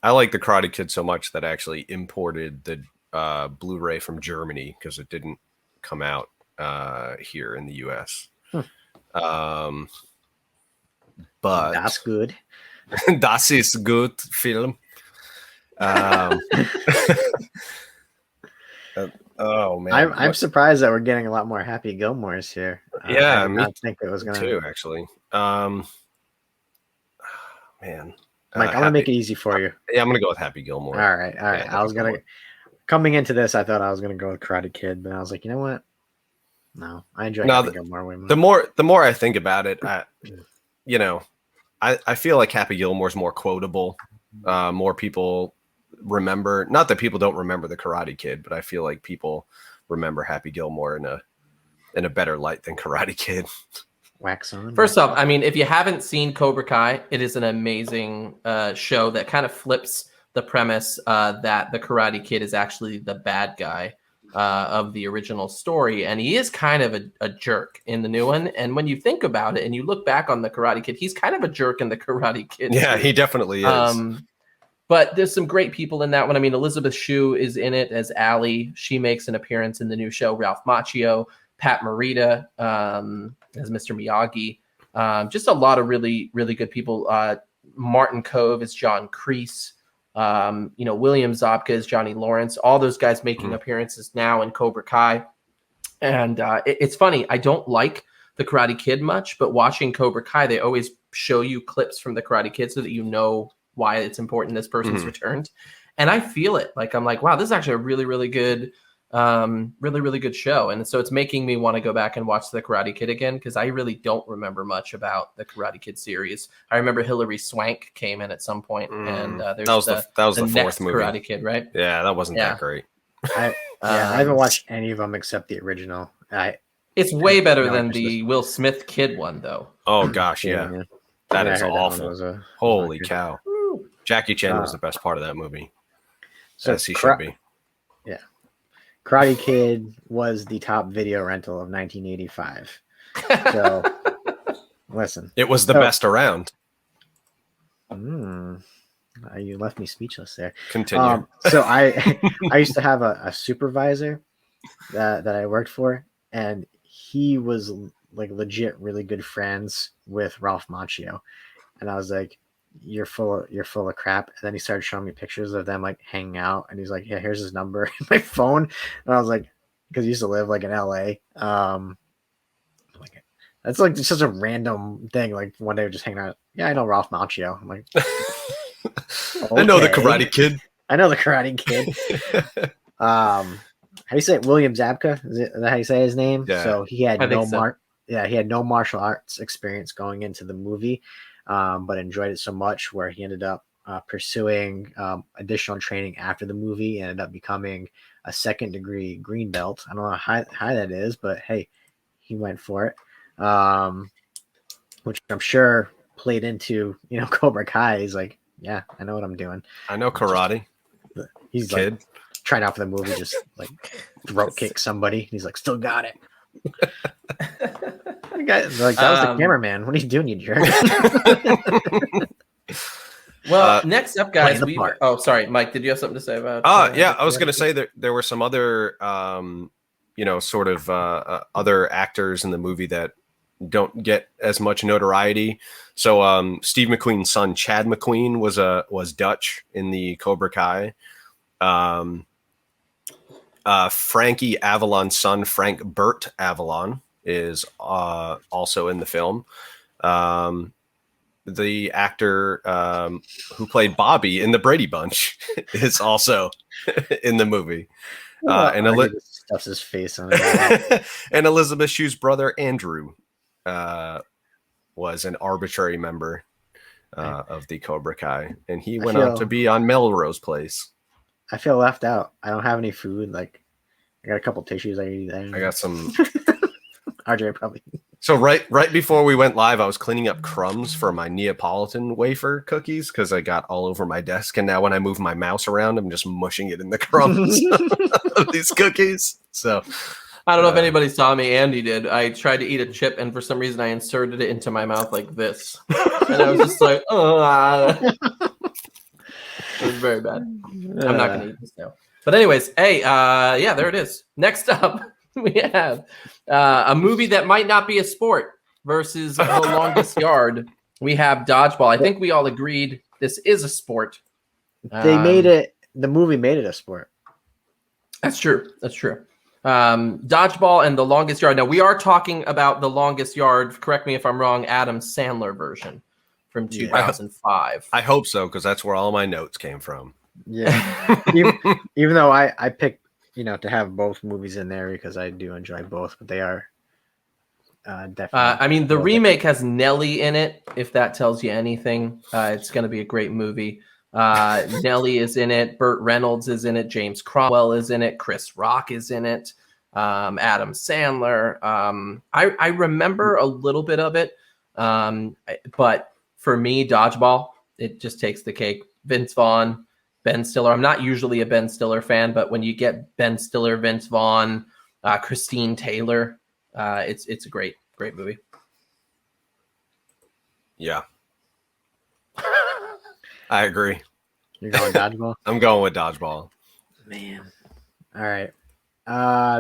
like the Karate Kid so much that I actually imported the Blu-ray from Germany because it didn't come out here in the US. But that's good. Das ist gut Film. Oh man, I'm surprised that we're getting a lot more Happy Gilmores here. Yeah, I did not think it was gonna. too, actually. Man, Mike, I'm gonna make it easy for you. Yeah, I'm gonna go with Happy Gilmore. All right. Yeah, I was gonna coming into this, I thought I was gonna go with Karate Kid, but I was like, you know what? No, I enjoy Happy Gilmore way more. The more I think about it, I feel like Happy Gilmore's more quotable. More people remember. Not that people don't remember the Karate Kid, but I feel like people remember Happy Gilmore in a better light than Karate Kid. Wax on. First off, I mean, if you haven't seen Cobra Kai, it is an amazing show that kind of flips the premise that the Karate Kid is actually the bad guy of the original story, and he is kind of a jerk in the new one. And when you think about it and you look back on the Karate Kid, he's kind of a jerk in the Karate Kid. Yeah, he definitely is. But there's some great people in that one. I mean, Elizabeth Shue is in it as Allie. She makes an appearance in the new show. Ralph Macchio, Pat Morita as Mr. Miyagi. Just a lot of really, really good people. Martin Kove is John Kreese. William Zabka is Johnny Lawrence. All those guys making appearances now in Cobra Kai. And it's funny. I don't like the Karate Kid much, but watching Cobra Kai, they always show you clips from the Karate Kid so that you know why it's important this person's returned. And I feel it. Like, I'm like, wow, this is actually a really, really good really, really good show. And so it's making me want to go back and watch the Karate Kid again, because I really don't remember much about the Karate Kid series. I remember Hilary Swank came in at some point, and there's that was the fourth movie. Karate Kid, right? Yeah, that wasn't that great. I haven't watched any of them except the original. It's way better than the Will Smith Kid one, though. Oh gosh, yeah. That is awful. Holy cow. Jackie Chan was the best part of that movie. So as he should be. Yeah. Karate Kid was the top video rental of 1985. So, listen. It was the best around. You left me speechless there. Continue. So I used to have a supervisor that I worked for, and he was like legit really good friends with Ralph Macchio. And I was like, you're full of crap. And then he started showing me pictures of them like hanging out, and he's like, yeah, here's his number in my phone. And I was like, because he used to live like in LA. Like, that's like such a random thing. Like one day we're just hanging out. Yeah, I know Ralph Macchio. I'm like, I know the Karate Kid. I know the Karate Kid. How do you say it? William Zabka? Is that how you say his name? Yeah. So he had he had no martial arts experience going into the movie. But enjoyed it so much where he ended up pursuing additional training after the movie, and ended up becoming a second-degree green belt. I don't know how high that is, but hey, he went for it, which I'm sure played into Cobra Kai. He's like, yeah, I know what I'm doing. I know karate. He's Kid. Like trying out for the movie, just like throat kick somebody. He's like, still got it. That was the cameraman. What are you doing, you jerk? Well, next up, guys. Sorry, Mike. Did you have something to say about? I was going to say that there were some other, other actors in the movie that don't get as much notoriety. So, Steve McQueen's son, Chad McQueen, was Dutch in the Cobra Kai. Frankie Avalon's son, Frank Burt Avalon, is also in the film. The actor who played Bobby in the Brady Bunch is also in the movie. And stuffs his face on it. And Elizabeth Shue's brother, Andrew, was an arbitrary member of the Cobra Kai. And he went on to be on Melrose Place. I feel left out. I don't have any food. Like, I got a couple tissues I need. I got some. RJ probably. So right before we went live, I was cleaning up crumbs for my Neapolitan wafer cookies because I got all over my desk. And now when I move my mouse around, I'm just mushing it in the crumbs of these cookies. So I don't know if anybody saw me. Andy did. I tried to eat a chip, and for some reason, I inserted it into my mouth like this, and I was just like, it was very bad. I'm not going to eat this now. But anyways, hey, yeah, there it is. Next up, we have a movie that might not be a sport versus The Longest Yard. We have Dodgeball. I think we all agreed this is a sport. They made it. The movie made it a sport. That's true. That's true. Dodgeball and The Longest Yard. Now, we are talking about The Longest Yard. Correct me if I'm wrong. Adam Sandler version from 2005. I hope so, because that's where all my notes came from. Yeah. even though I picked, to have both movies in there because I do enjoy both, but they are definitely. I mean, the remake has Nelly in it. If that tells you anything, it's going to be a great movie. Nelly is in it. Burt Reynolds is in it. James Cromwell is in it. Chris Rock is in it. Adam Sandler. I remember a little bit of it, but for me, Dodgeball, it just takes the cake. Vince Vaughn, Ben Stiller. I'm not usually a Ben Stiller fan, but when you get Ben Stiller, Vince Vaughn, Christine Taylor, it's a great movie. Yeah. I agree. You're going Dodgeball? I'm going with Dodgeball. Man. All right.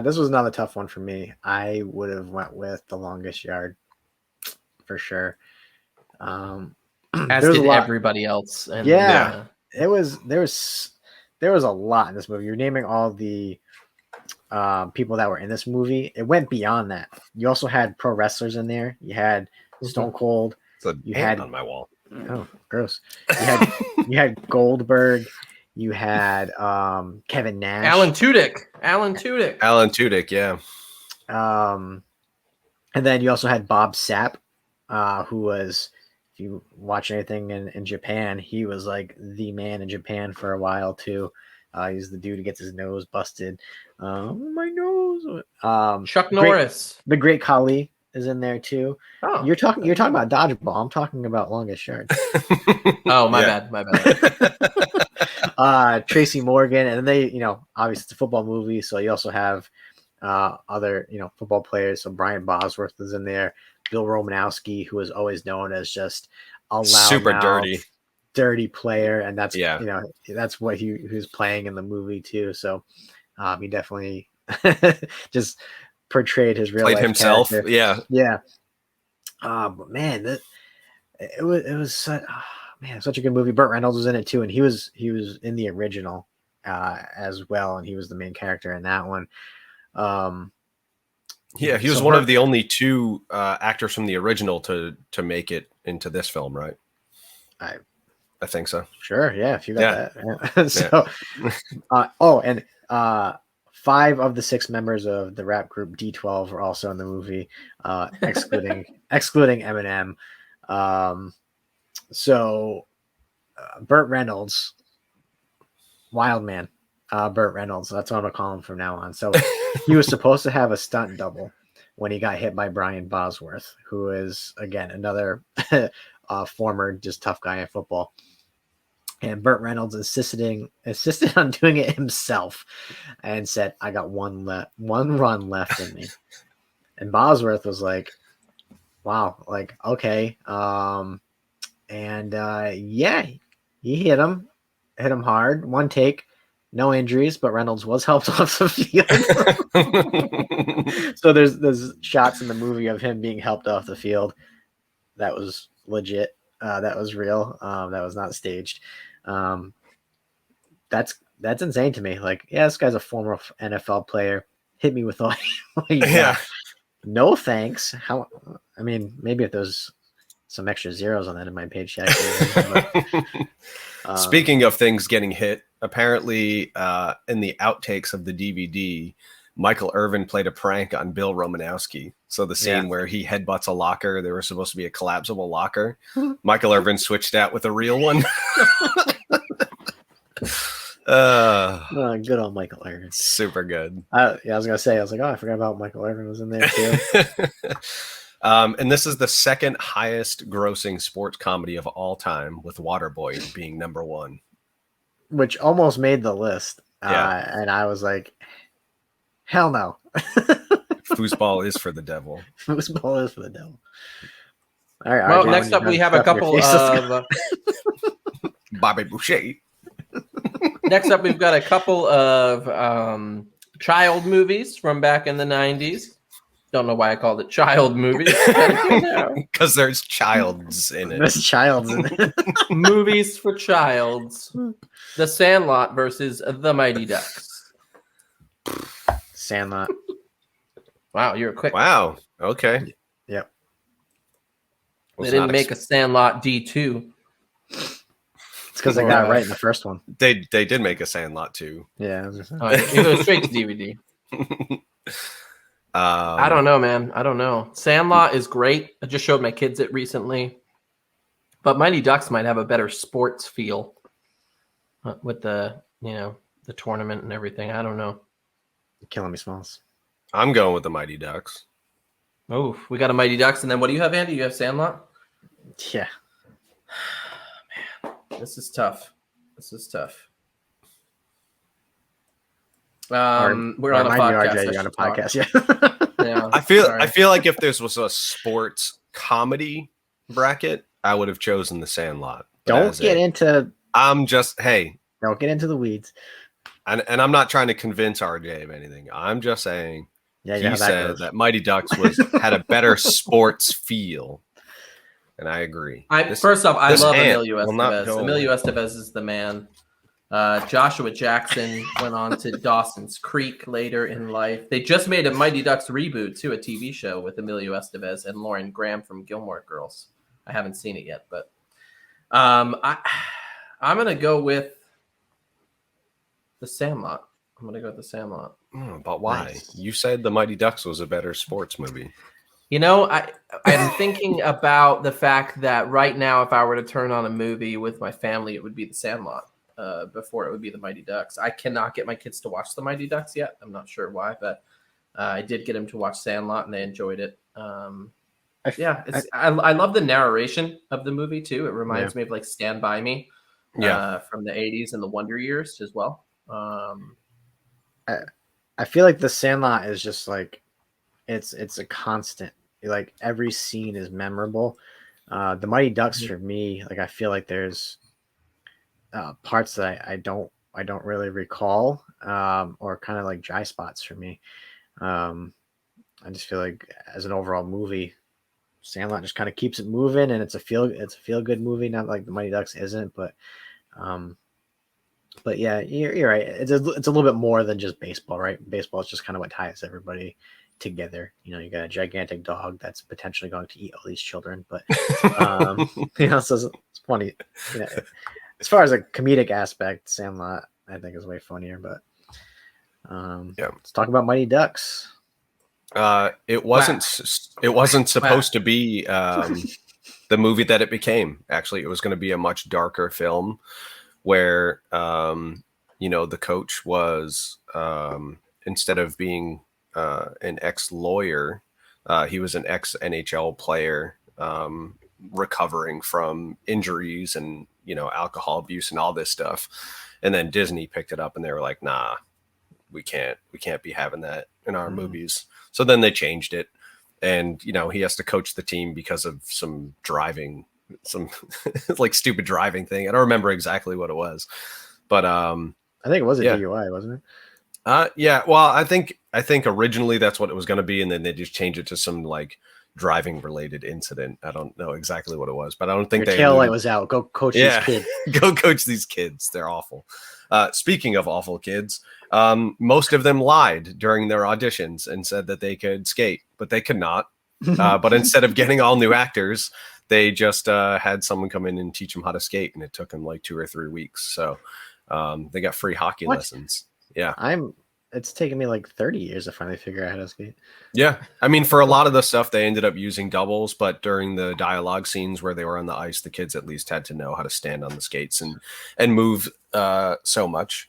This was another tough one for me. I would have went with The Longest Yard for sure. As did everybody else. And, there was a lot in this movie. You're naming all the people that were in this movie. It went beyond that. You also had pro wrestlers in there. You had Stone Cold. You had on my wall. Oh, gross. You had Goldberg. You had Kevin Nash. Alan Tudyk, yeah. And then you also had Bob Sapp, who was, if you watch anything in Japan, he was like the man in Japan for a while too. He's the dude who gets his nose busted. My nose. Chuck Norris. The Great Khali is in there too. Oh. You're talking about Dodgeball. I'm talking about Longest Yard. Oh, my bad. Tracy Morgan, and they, obviously it's a football movie, so you also have other, football players. So Brian Bosworth is in there. Bill Romanowski, who is always known as just a loud, super dirty player, and that's that's what he was playing in the movie too. So he definitely just portrayed his real life himself. character. Yeah. But man, it was such a good movie. Burt Reynolds was in it too, and he was in the original as well, and he was the main character in that one. He was one of the only two actors from the original to make it into this film, right? I think so. Sure, yeah, if you got that. So, and 5 of the 6 members of the rap group D12 were also in the movie, excluding Eminem. So Burt Reynolds, Wild Man, Burt Reynolds. That's what I'm gonna call him from now on. So he was supposed to have a stunt double when he got hit by Brian Bosworth, who is again another former just tough guy in football. And Burt Reynolds insisted on doing it himself, and said, "I got one run left in me." And Bosworth was like, "Wow, like okay." He hit him hard. One take, no injuries, but Reynolds was helped off the field. So there's shots in the movie of him being helped off the field. That was legit. That was real. That was not staged. That's insane to me. Like, yeah, this guy's a former NFL player. Hit me with all you got. No thanks. How? I mean, maybe if there's some extra zeros on that in my paycheck. Speaking of things getting hit, apparently in the outtakes of the DVD, Michael Irvin played a prank on Bill Romanowski. So the scene where he headbutts a locker, there was supposed to be a collapsible locker. Michael Irvin switched out with a real one. Good old Michael Irvin. Super good. I was gonna say, I forgot about Michael Irvin was in there too. And this is the second highest grossing sports comedy of all time, with Waterboy being number 1, which almost made the list. And I was like, Hell no. Foosball is for the devil. Foosball is for the devil. All right. Well, RJ, next up we have a couple of. Bobby Boucher. Next up, we've got a couple of child movies from back in the 90s. Don't know why I called it child movies. Because there's childs in it. There's childs in it. Movies for childs. The Sandlot versus The Mighty Ducks. Sandlot. Wow, you're quick. Wow. Okay. Yep. They didn't make a Sandlot D2. It's because they got it right in the first one. They did make a Sandlot too. Yeah. It goes straight to DVD. I don't know, man. I don't know. Sandlot is great. I just showed my kids it recently. But Mighty Ducks might have a better sports feel with the tournament and everything. I don't know. You're killing me, Smalls. I'm going with the Mighty Ducks. Oh, we got a Mighty Ducks. And then what do you have, Andy? You have Sandlot? Yeah. Man, this is tough. We're on a podcast. You're on a podcast, yeah. Yeah. I feel like if this was a sports comedy bracket, I would have chosen the Sandlot. Don't get into the weeds. And I'm not trying to convince RJ of anything. I'm just saying he said that Mighty Ducks had a better sports feel. And I agree. First off, I love Emilio Estevez. Emilio Estevez is the man. Joshua Jackson went on to Dawson's Creek later in life. They just made a Mighty Ducks reboot too, a TV show with Emilio Estevez and Lauren Graham from Gilmore Girls. I haven't seen it yet, but I'm gonna go with the Sandlot. But why? Nice. You said the Mighty Ducks was a better sports movie. I'm thinking about the fact that right now, if I were to turn on a movie with my family, it would be the Sandlot. Before it would be the Mighty Ducks. I cannot get my kids to watch the Mighty Ducks yet. I'm not sure why, but I did get them to watch Sandlot and they enjoyed it. I love the narration of the movie too. It reminds me of like Stand By Me from the 80s and the Wonder Years as well. I feel like the Sandlot is just like it's a constant. Like every scene is memorable. The Mighty Ducks for me, like I feel like there's parts that I don't really recall, or kind of like dry spots for me. I just feel like as an overall movie, Sandlot just kind of keeps it moving, and it's a feel good movie. Not like the Mighty Ducks isn't, but yeah, you're right. It's a little bit more than just baseball, right? Baseball is just kind of what ties everybody together. You got a gigantic dog that's potentially going to eat all these children, but so it's funny. As far as a comedic aspect, Sandlot I think is way funnier. But let's talk about Mighty Ducks. It wasn't supposed to be the movie that it became. Actually, it was going to be a much darker film where the coach was instead of being an ex-lawyer, he was an ex-NHL player recovering from injuries and alcohol abuse and all this stuff. And then Disney picked it up and they were like, nah, we can't be having that in our movies. So then they changed it, and he has to coach the team because of some like stupid driving thing. I don't remember exactly what it was, but I think it was a DUI, wasn't it? Yeah. Well, I think originally that's what it was going to be, and then they just changed it to some like driving related incident. I don't know exactly what it was, but I don't think your tail light was out. Go coach these kids. Go coach these kids. They're awful. Speaking of awful kids, most of them lied during their auditions and said that they could skate, but they could not. But instead of getting all new actors, they just had someone come in and teach them how to skate, and it took them like 2 or 3 weeks. So they got free hockey lessons. Yeah. It's taken me like 30 years to finally figure out how to skate. Yeah. I mean, for a lot of the stuff, they ended up using doubles, but during the dialogue scenes where they were on the ice, the kids at least had to know how to stand on the skates and move so much.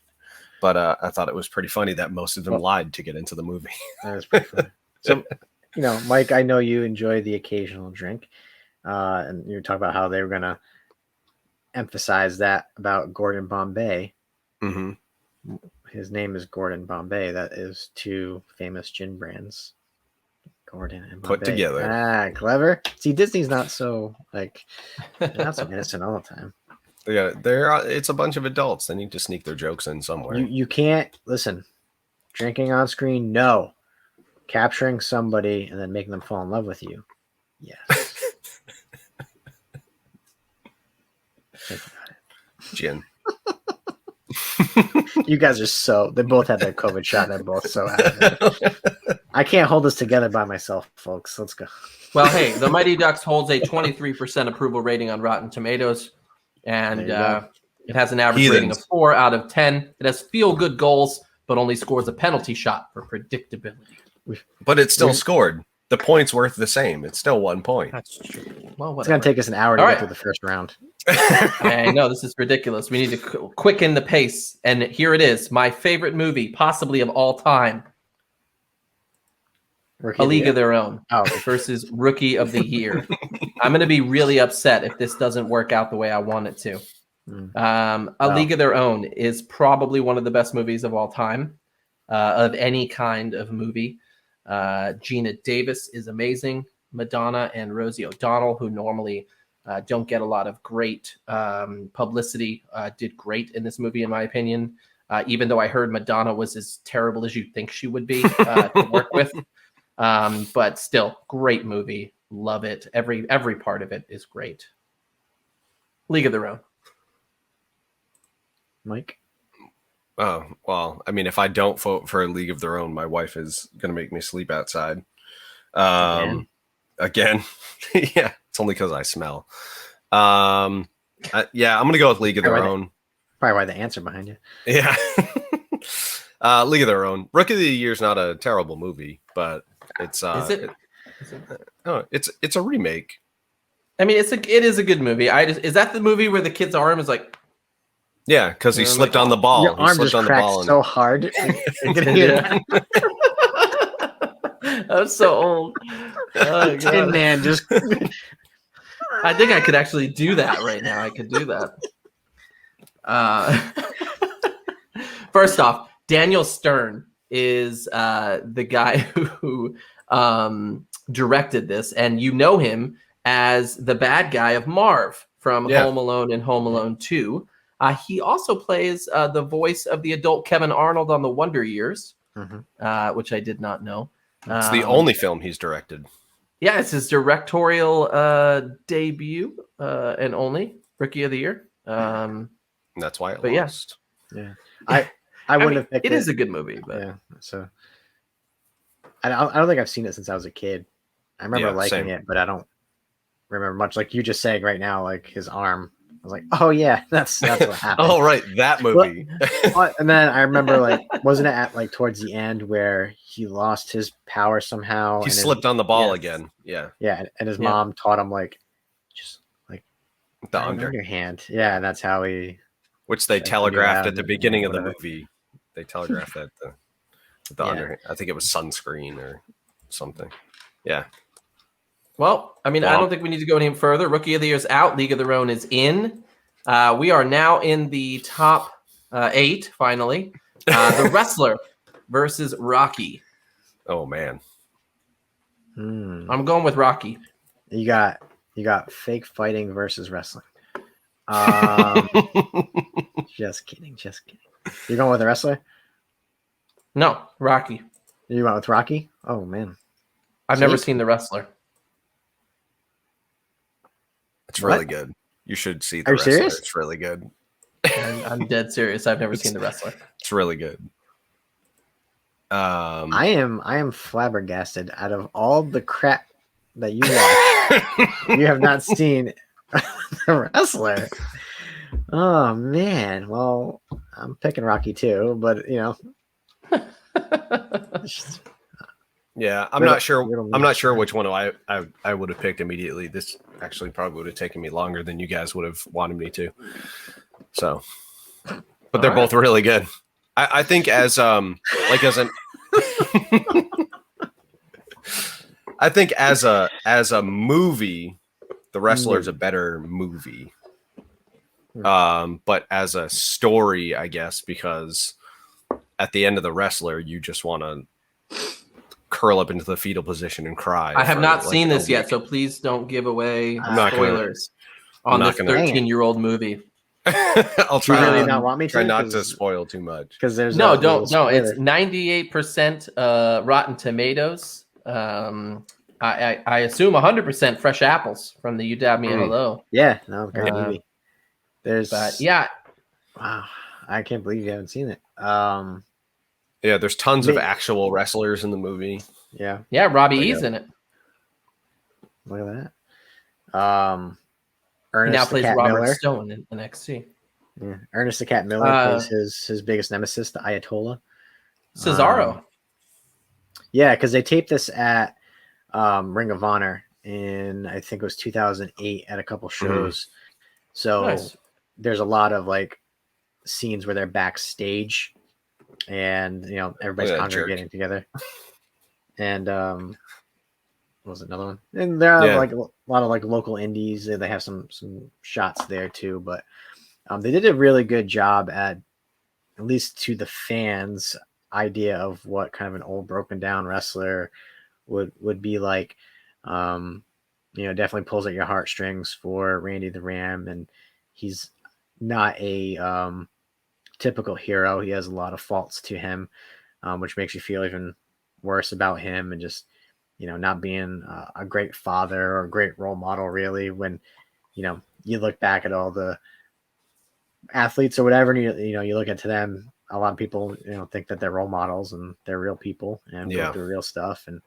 But I thought it was pretty funny that most of them lied to get into the movie. That was pretty funny. So, Mike, I know you enjoy the occasional drink. And you were talking about how they were going to emphasize that about Gordon Bombay. Mm-hmm. His name is Gordon Bombay. That is 2 famous gin brands. Gordon and Bombay. Put together. Ah, clever. See, Disney's not so they're not so innocent all the time. Yeah, it's a bunch of adults. They need to sneak their jokes in somewhere. You can't listen. Drinking on screen, no. Capturing somebody and then making them fall in love with you, yes. Think about it. Gin. You guys are they both had their COVID shot. They're both so happy. I can't hold this together by myself, folks. Let's go. Well, hey, The Mighty Ducks holds a 23% approval rating on Rotten Tomatoes, and it has an average rating of 4 out of 10. It has feel-good goals, but only scores a penalty shot for predictability. But it's still scored. The point's worth the same. It's still 1 point. That's true. Well, it's going to take us an hour to get through the first round. I know, this is ridiculous. We need to quicken the pace. And here it is. My favorite movie, possibly of all time. A League of Their Own versus Rookie of the Year. I'm going to be really upset if this doesn't work out the way I want it to. A League of Their Own is probably one of the best movies of all time, of any kind of movie. Gina Davis is amazing. Madonna and Rosie O'Donnell, who normally don't get a lot of great publicity, did great in this movie, in my opinion. Even though I heard Madonna was as terrible as you'd think she would be to work with. But still, great movie. Love it. Every part of it is great. League of Their Own. Mike? Oh, well, I mean, if I don't vote for A League of Their Own, my wife is going to make me sleep outside. Again. Yeah, it's only because I smell. Yeah, I'm going to go with League of Their Own. Probably why the answer behind you. Yeah. League of Their Own. Rookie of the Year is not a terrible movie, but it's is it? It's a remake. I mean, it is a good movie. Is that the movie where the kid's arm is like? Yeah, because he slipped on the ball. Your arm just cracked so hard. I'm so old. Oh, Tin Man just. I think I could actually do that right now. I could do that. First off, Daniel Stern is the guy who directed this, and you know him as the bad guy of Marv from Home Alone and Home Alone 2. He also plays the voice of the adult Kevin Arnold on The Wonder Years, which I did not know. It's the only film he's directed. Yeah, it's his directorial debut and only Rookie of the Year. That's why it lost. Yeah. I wouldn't have picked it. It is a good movie, but yeah. So I don't think I've seen it since I was a kid. I remember liking it, but I don't remember much. Like you just saying right now, like his arm. I was like, oh yeah, that's what happened. Oh right, that movie. And then I remember, like, wasn't it at like towards the end where he lost his power somehow? He slipped on the ball again. Yeah. Yeah, and his mom taught him like just like the underhand. Yeah, and that's how he. Which they telegraphed at the beginning of the movie. They telegraphed that the underhand. I think it was sunscreen or something. Yeah. Well, I mean, I don't think we need to go any further. Rookie of the Year is out. League of Their Own is in. We are now in the top 8, finally. The Wrestler versus Rocky. Oh, man. I'm going with Rocky. You got fake fighting versus wrestling. Just kidding. You're going with the Wrestler? No, Rocky. You went with Rocky? Oh, man. I've never seen The Wrestler. It's really good. You should see The Are you Wrestler. serious? It's really good. I'm dead serious. I've never seen The Wrestler. It's really good. I am flabbergasted. Out of all the crap that you watch, you have not seen The Wrestler. Oh man. Well, I'm picking Rocky too, but you know. Yeah, I'm not sure. I'm not sure which one I would have picked immediately. This actually probably would have taken me longer than you guys would have wanted me to. So, but they're both really good. I think as an I think as a movie, The Wrestler is a better movie. But as a story, I guess, because at the end of The Wrestler, you just want to curl up into the fetal position and cry. I have not seen this yet, so please don't give away spoilers on this 13-year-old movie. I'll try. You really not want me to? Try not to spoil too much. Because there's don't. It's 98% Rotten Tomatoes. I assume 100% fresh apples from the You Dab Me Hello. Yeah, no, great movie. Wow, I can't believe you haven't seen it. Yeah, there's tons of actual wrestlers in the movie. Yeah, Robbie E's in it. Look at that. Ernest he now plays Robert Miller. Stone in NXT. Yeah, Ernest the Cat Miller plays his biggest nemesis, the Ayatollah. Cesaro. Yeah, because they taped this at Ring of Honor in, I think it was 2008 at a couple shows. So there's a lot of like scenes where they're backstage and everybody's congregating together. And what was another one? And there are like a lot of like local indies. They have some shots there too, but they did a really good job at least to the fans' idea of what kind of an old broken down wrestler would be like. Definitely pulls at your heartstrings for Randy the Ram, and he's not a typical hero. He has a lot of faults to him, which makes you feel even worse about him, and just not being a great father or a great role model, really, when you look back at all the athletes or whatever, and you look into them. A lot of people think that they're role models and they're real people and go through real stuff, and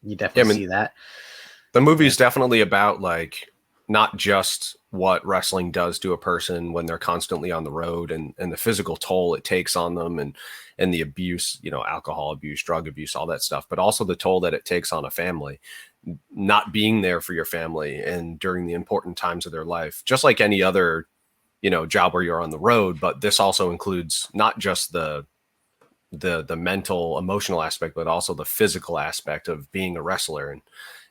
you definitely see that. The movie's definitely about like not just what wrestling does to a person when they're constantly on the road and the physical toll it takes on them and the abuse, alcohol abuse, drug abuse, all that stuff, but also the toll that it takes on a family, not being there for your family and during the important times of their life, just like any other, job where you're on the road. But this also includes not just the mental, emotional aspect, but also the physical aspect of being a wrestler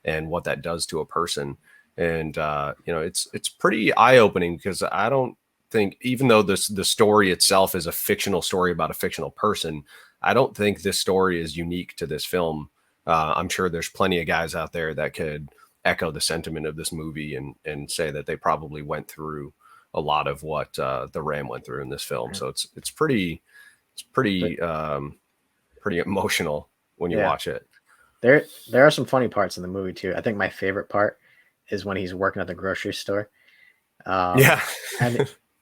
and what that does to a person. And, it's pretty eye-opening, because I don't think, even though the story itself is a fictional story about a fictional person, I don't think this story is unique to this film. I'm sure there's plenty of guys out there that could echo the sentiment of this movie and say that they probably went through a lot of what the Ram went through in this film. So it's pretty emotional when you watch it. There are some funny parts in the movie too. I think my favorite part is when he's working at the grocery store. And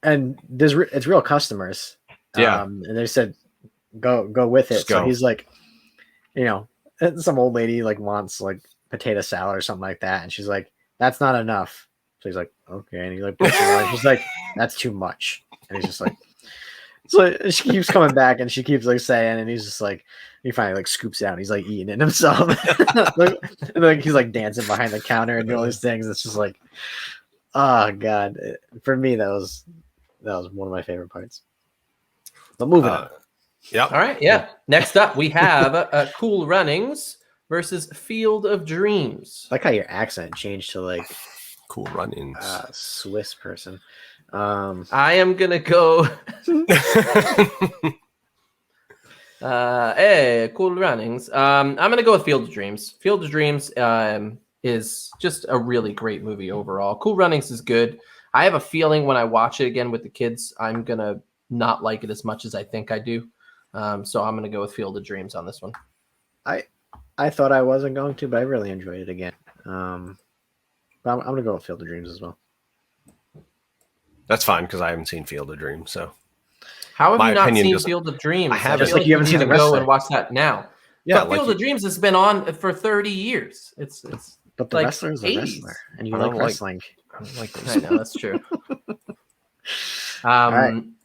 it's real customers. And they said, go with it. So he's like, some old lady like wants like potato salad or something like that. And she's like, that's not enough. So he's like, okay. And he like, she's like, that's too much. And he's just like, so she keeps coming back and she keeps like saying, and he's just like, he finally like scoops out and he's like eating it himself. And like he's like dancing behind the counter and doing all these things. It's just like, oh God. For me, that was one of my favorite parts. But moving on. Yeah. All right. Yeah. Next up, we have Cool Runnings versus Field of Dreams. I like how your accent changed to like Cool Runnings. Swiss person. I am gonna go. Cool Runnings. I'm gonna go with Field of Dreams. Field of Dreams is just a really great movie overall. Cool Runnings is good. I have a feeling when I watch it again with the kids, I'm gonna not like it as much as I think I do. So I'm gonna go with Field of Dreams on this one. I thought I wasn't going to, but I really enjoyed it again. But I'm gonna go with Field of Dreams as well. That's fine, because I haven't seen Field of Dreams. So how have you not seen Field of Dreams? I haven't. Just like you haven't seen the Wrestler. Go and watch that now. Yeah, but Field of Dreams has been on for 30 years. It's but the like Wrestler is a wrestler, and you like wrestling. I know that's true.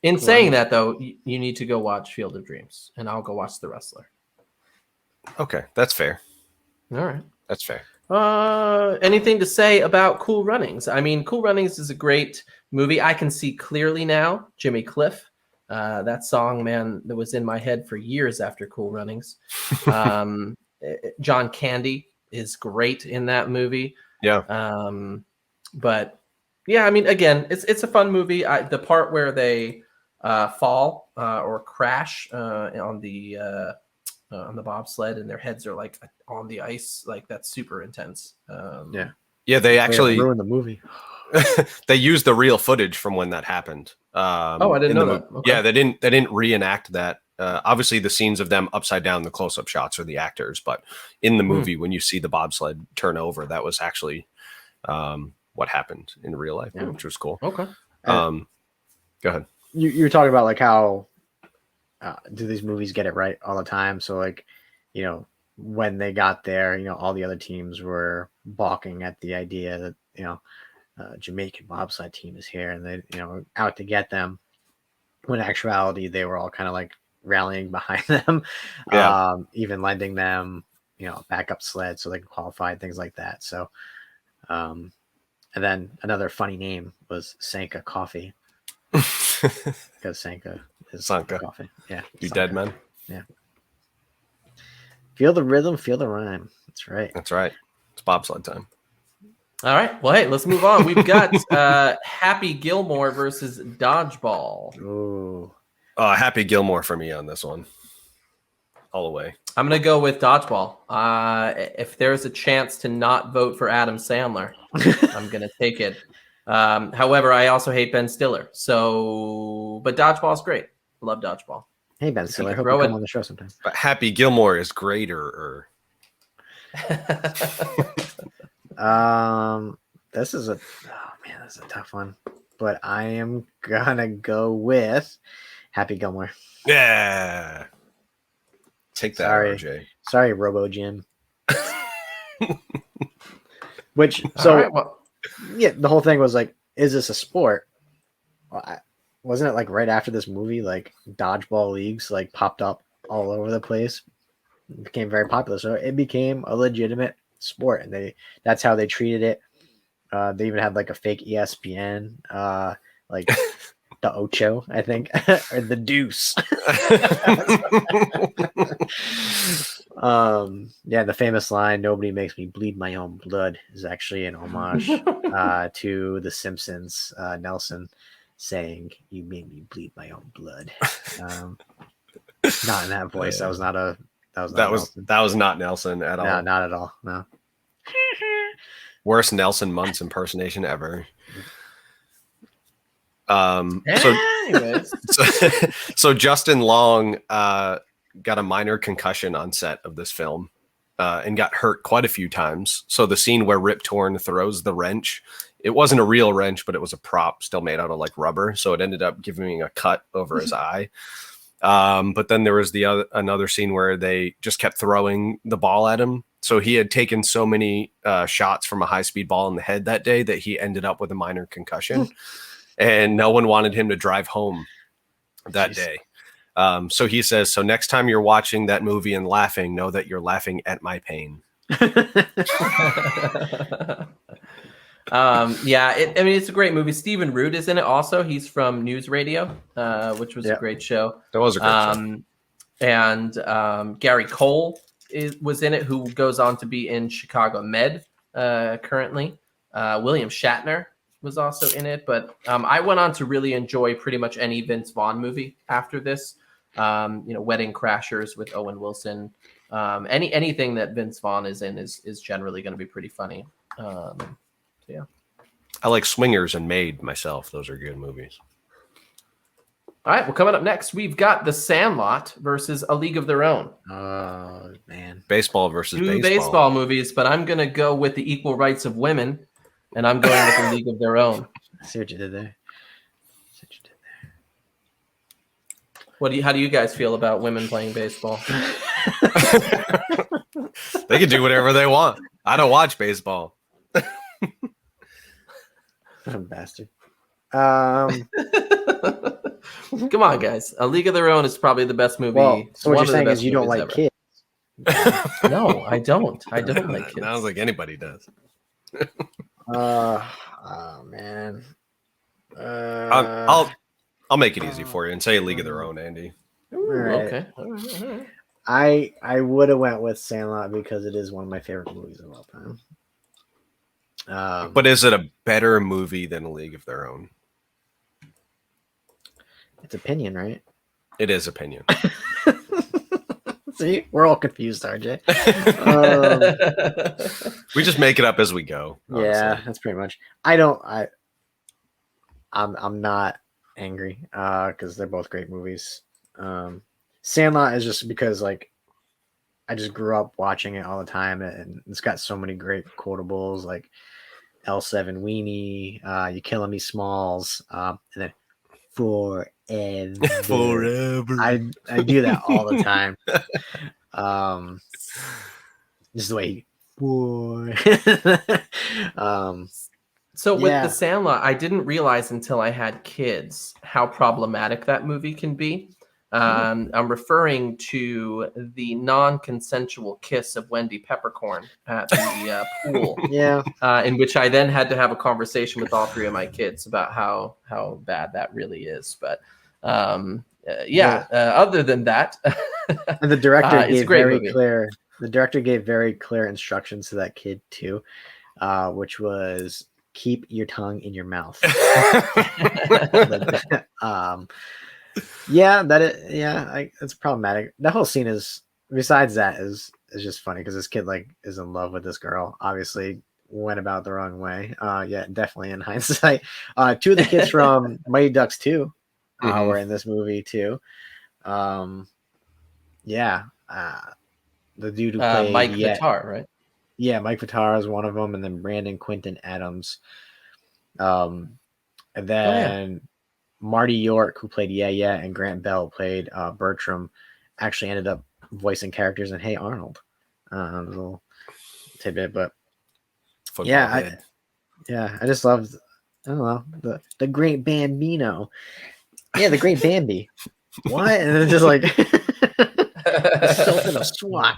In saying that, though, you need to go watch Field of Dreams, and I'll go watch The Wrestler. Okay, that's fair. All right, that's fair. Anything to say about Cool Runnings? I mean, Cool Runnings is a great movie. I can see clearly now Jimmy Cliff. That song, man, that was in my head for years after Cool Runnings. John Candy is great in that movie. Yeah. But yeah, I mean, again, it's a fun movie. The part where they fall or crash on the bobsled, and their heads are like on the ice. Like that's super intense. Yeah, they actually ruined the movie. they used the real footage from when that happened. I didn't know that. Okay. Yeah, they didn't reenact that. Obviously, the scenes of them upside down, the close-up shots are the actors, but in the movie, when you see the bobsled turn over, that was actually what happened in real life, which was cool. Okay. Go ahead. You were talking about like how do these movies get it right all the time? So like, when they got there, all the other teams were balking at the idea that Jamaican bobsled team is here, and they out to get them. When in actuality, they were all kind of like rallying behind them, even lending them backup sleds so they could qualify, things like that. So, and then another funny name was Sanka Coffee. Because Sanka is Sanka coffee. Yeah. You Sanka. dead men. Yeah. Feel the rhythm, feel the rhyme. That's right. That's right. It's bobsled time. All right. Well, hey, let's move on. We've got Happy Gilmore versus Dodgeball. Ooh. Happy Gilmore for me on this one. All the way. I'm going to go with Dodgeball. If there's a chance to not vote for Adam Sandler, I'm going to take it. However, I also hate Ben Stiller. But Dodgeball's great. Love Dodgeball. Hey, Ben Stiller. I hope you come on the show sometime. But Happy Gilmore is greater. This is a tough one. But I am gonna go with Happy Gilmore. Yeah. Take that, RJ. Sorry, Robo Jim. The whole thing was like, is this a sport? Well, wasn't it like right after this movie, like dodgeball leagues like popped up all over the place? It became very popular, so it became a legitimate sport, and that's how they treated it. They even had like a fake ESPN, like the Ocho, I think, or the Deuce. The famous line, "Nobody makes me bleed my own blood," is actually an homage to The Simpsons. Nelson saying, "You made me bleed my own blood." Not in that voice. Yeah. That was not Nelson at all. No, not at all. No. Worst Nelson Muntz impersonation ever. So Justin Long got a minor concussion on set of this film and got hurt quite a few times. So the scene where Rip Torn throws the wrench, it wasn't a real wrench, but it was a prop still made out of like rubber. So it ended up giving a cut over his eye. But then there was another scene where they just kept throwing the ball at him. So he had taken so many shots from a high-speed ball in the head that day that he ended up with a minor concussion. And no one wanted him to drive home that day. So he says, so next time you're watching that movie and laughing, know that you're laughing at my pain. It's a great movie. Stephen Root is in it also. He's from News Radio, which was a great show. That was a great show. And Gary Cole was in it, who goes on to be in Chicago Med currently. William Shatner was also in it, but I went on to really enjoy pretty much any Vince Vaughn movie after this. Wedding Crashers with Owen Wilson. Anything that Vince Vaughn is in is generally going to be pretty funny. Yeah. I like Swingers and Maid myself. Those are good movies. All right. Well, coming up next, we've got The Sandlot versus A League of Their Own. Oh, man. Baseball versus Two baseball movies, but I'm going to go with The Equal Rights of Women, and I'm going with A League of Their Own. I see what you did there. How do you guys feel about women playing baseball? They can do whatever they want. I don't watch baseball. Bastard. Come on, guys. A League of Their Own is probably the best movie. Well, so what you're saying is you don't like kids. No, I don't. I don't like kids. I don't think anybody does. Oh man. I'll make it easy for you and say A League of Their Own, Andy. Ooh, right. Okay. I would have went with Sandlot because it is one of my favorite movies of all time. But is it a better movie than A League of Their Own? It's opinion, right? It is opinion. See, we're all confused, RJ. We just make it up as we go. Honestly. Yeah, that's pretty much. I'm not angry because they're both great movies. Sandlot is just because like I just grew up watching it all the time, and it's got so many great quotables like L7 Weenie, You Killing Me Smalls, and then Forever. I do that all the time. Just the way So with The Sandlot, I didn't realize until I had kids how problematic that movie can be. I'm referring to the non-consensual kiss of Wendy Peppercorn at the pool. Yeah. In which I then had to have a conversation with all three of my kids about how bad that really is. But other than that, and the director gave very movie. clear. The director gave very clear instructions to that kid too, which was keep your tongue in your mouth. It's problematic. That whole scene is, besides that, is just funny because this kid like is in love with this girl. Obviously, went about the wrong way. Definitely in hindsight. Two of the kids from Mighty Ducks 2 were in this movie too. The dude who played Mike Vitar, right? Yeah, Mike Vitar is one of them, and then Brandon Quinton Adams. And then Marty York, who played Yeah, and Grant Bell played Bertram, actually ended up voicing characters in Hey Arnold. A little tidbit, but I just loved, I don't know, the Great Bambino. Yeah, the Great Bambi. What? And then just like Sultan of SWAT.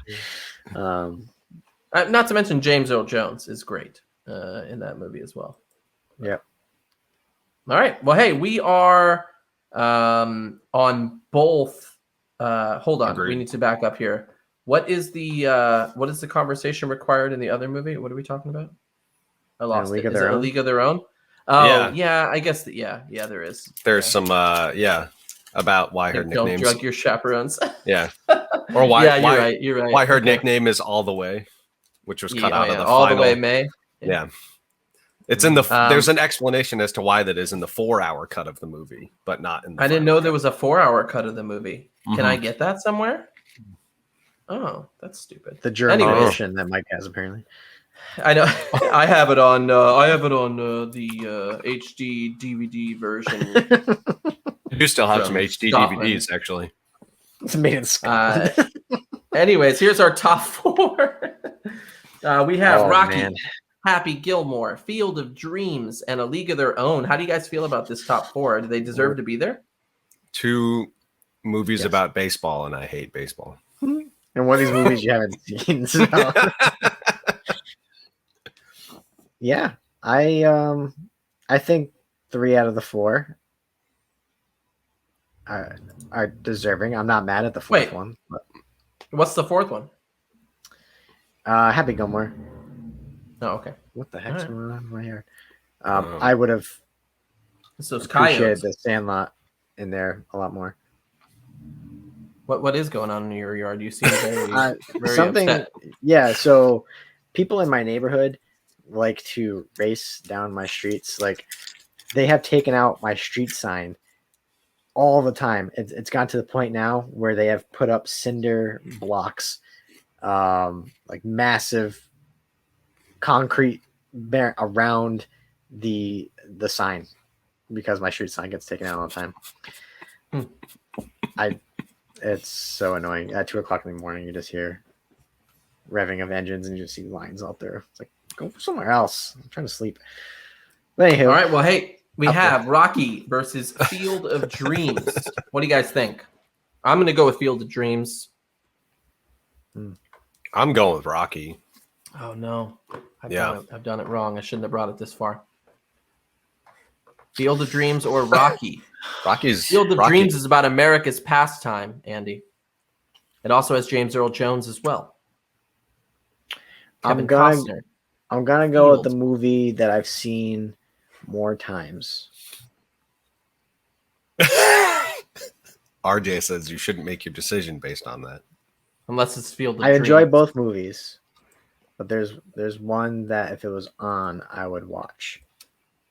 Not to mention James Earl Jones is great in that movie as well. Yeah. All right. Well, hey, we are on both. Hold on. Agreed. We need to back up here. What is the conversation required in the other movie? What are we talking about? I lost it. Is it A League of Their Own? Oh, yeah. I guess that. Yeah, there is. There's some. About why her nickname's. Don't drug your chaperones. Yeah. Or why? Yeah, you're right. Why her nickname is All the Way, which was cut out of the All final. the Way May. Yeah. It's in the. There's an explanation as to why that is in the 4-hour cut of the movie, but not in the. I didn't know there was a 4-hour cut of the movie. Can I get that somewhere? Oh, that's stupid. The German version that Mike has apparently. I know. I have it on. The HD DVD version. You do still have some HD DVDs, actually. It's made in Scotland. Anyways, here's our top 4. We have Rocky, man. Happy Gilmore, Field of Dreams, and A League of Their Own. How do you guys feel about this top 4? Do they deserve to be there? 2 movies about baseball, and I hate baseball. And one of these movies you haven't seen. So. Yeah, I think 3 out of the 4 are deserving. I'm not mad at the 4th one. But... What's the 4th one? Happy Gilmore. Oh, okay. What the heck's going on right here? I would have coyotes. appreciated the Sandlot in there a lot more. What is going on in your yard? You seem very something upset. Yeah, so people in my neighborhood like to race down my streets. Like they have taken out my street sign all the time. It's got to the point now where they have put up cinder blocks, like massive concrete around the sign because my street sign gets taken out all the time. It's so annoying. At 2:00 in the morning, you just hear revving of engines and you just see lines out there. It's like, go somewhere else. I'm trying to sleep. But anywho, all right. Well, hey, we have Rocky versus Field of Dreams. What do you guys think? I'm going to go with Field of Dreams. I'm going with Rocky. Oh, no. I've done it wrong. I shouldn't have brought it this far. Field of Dreams or Rocky? Field of Dreams is about America's pastime, Andy. It also has James Earl Jones as well. I'm gonna go with the movie that I've seen more times. RJ says you shouldn't make your decision based on that. Unless it's Field of I Dreams. enjoy both movies, but there's one that if it was on, I would watch,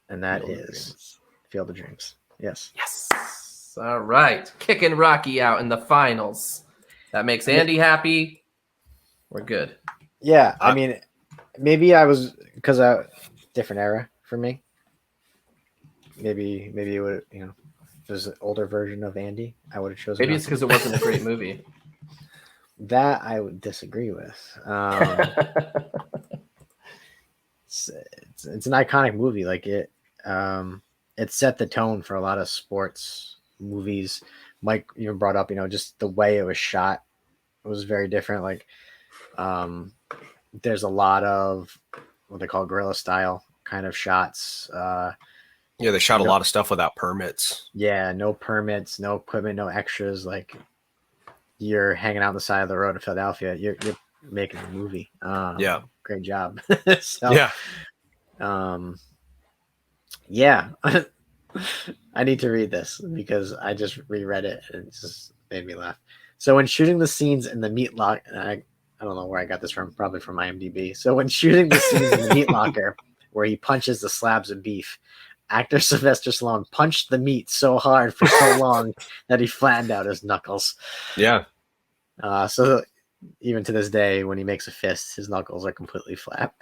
and that is Field of Dreams. Yes. Yes. All right. Kicking Rocky out in the finals. That makes Andy happy. We're good. Yeah, I mean, maybe I was because different era for me. Maybe it would, if it was an older version of Andy, I would have chosen. Maybe it's because it wasn't a great movie. That I would disagree with. It's an iconic movie. Like it set the tone for a lot of sports movies. Mike even brought up, just the way it was shot was very different. Like, there's a lot of what they call guerrilla style kind of shots. Yeah, they shot a lot of stuff without permits. Yeah, no permits, no equipment, no extras. Like you're hanging out on the side of the road in Philadelphia. You're making a movie. Yeah, great job. Yeah. I need to read this because I just reread it and it just made me laugh. So when shooting the scenes in the meat locker, I don't know where I got this from, probably from IMDb. So when shooting the scenes in the meat locker where he punches the slabs of beef, actor Sylvester Stallone punched the meat so hard for so long that he flattened out his knuckles. Yeah. So even to this day, when he makes a fist, his knuckles are completely flat.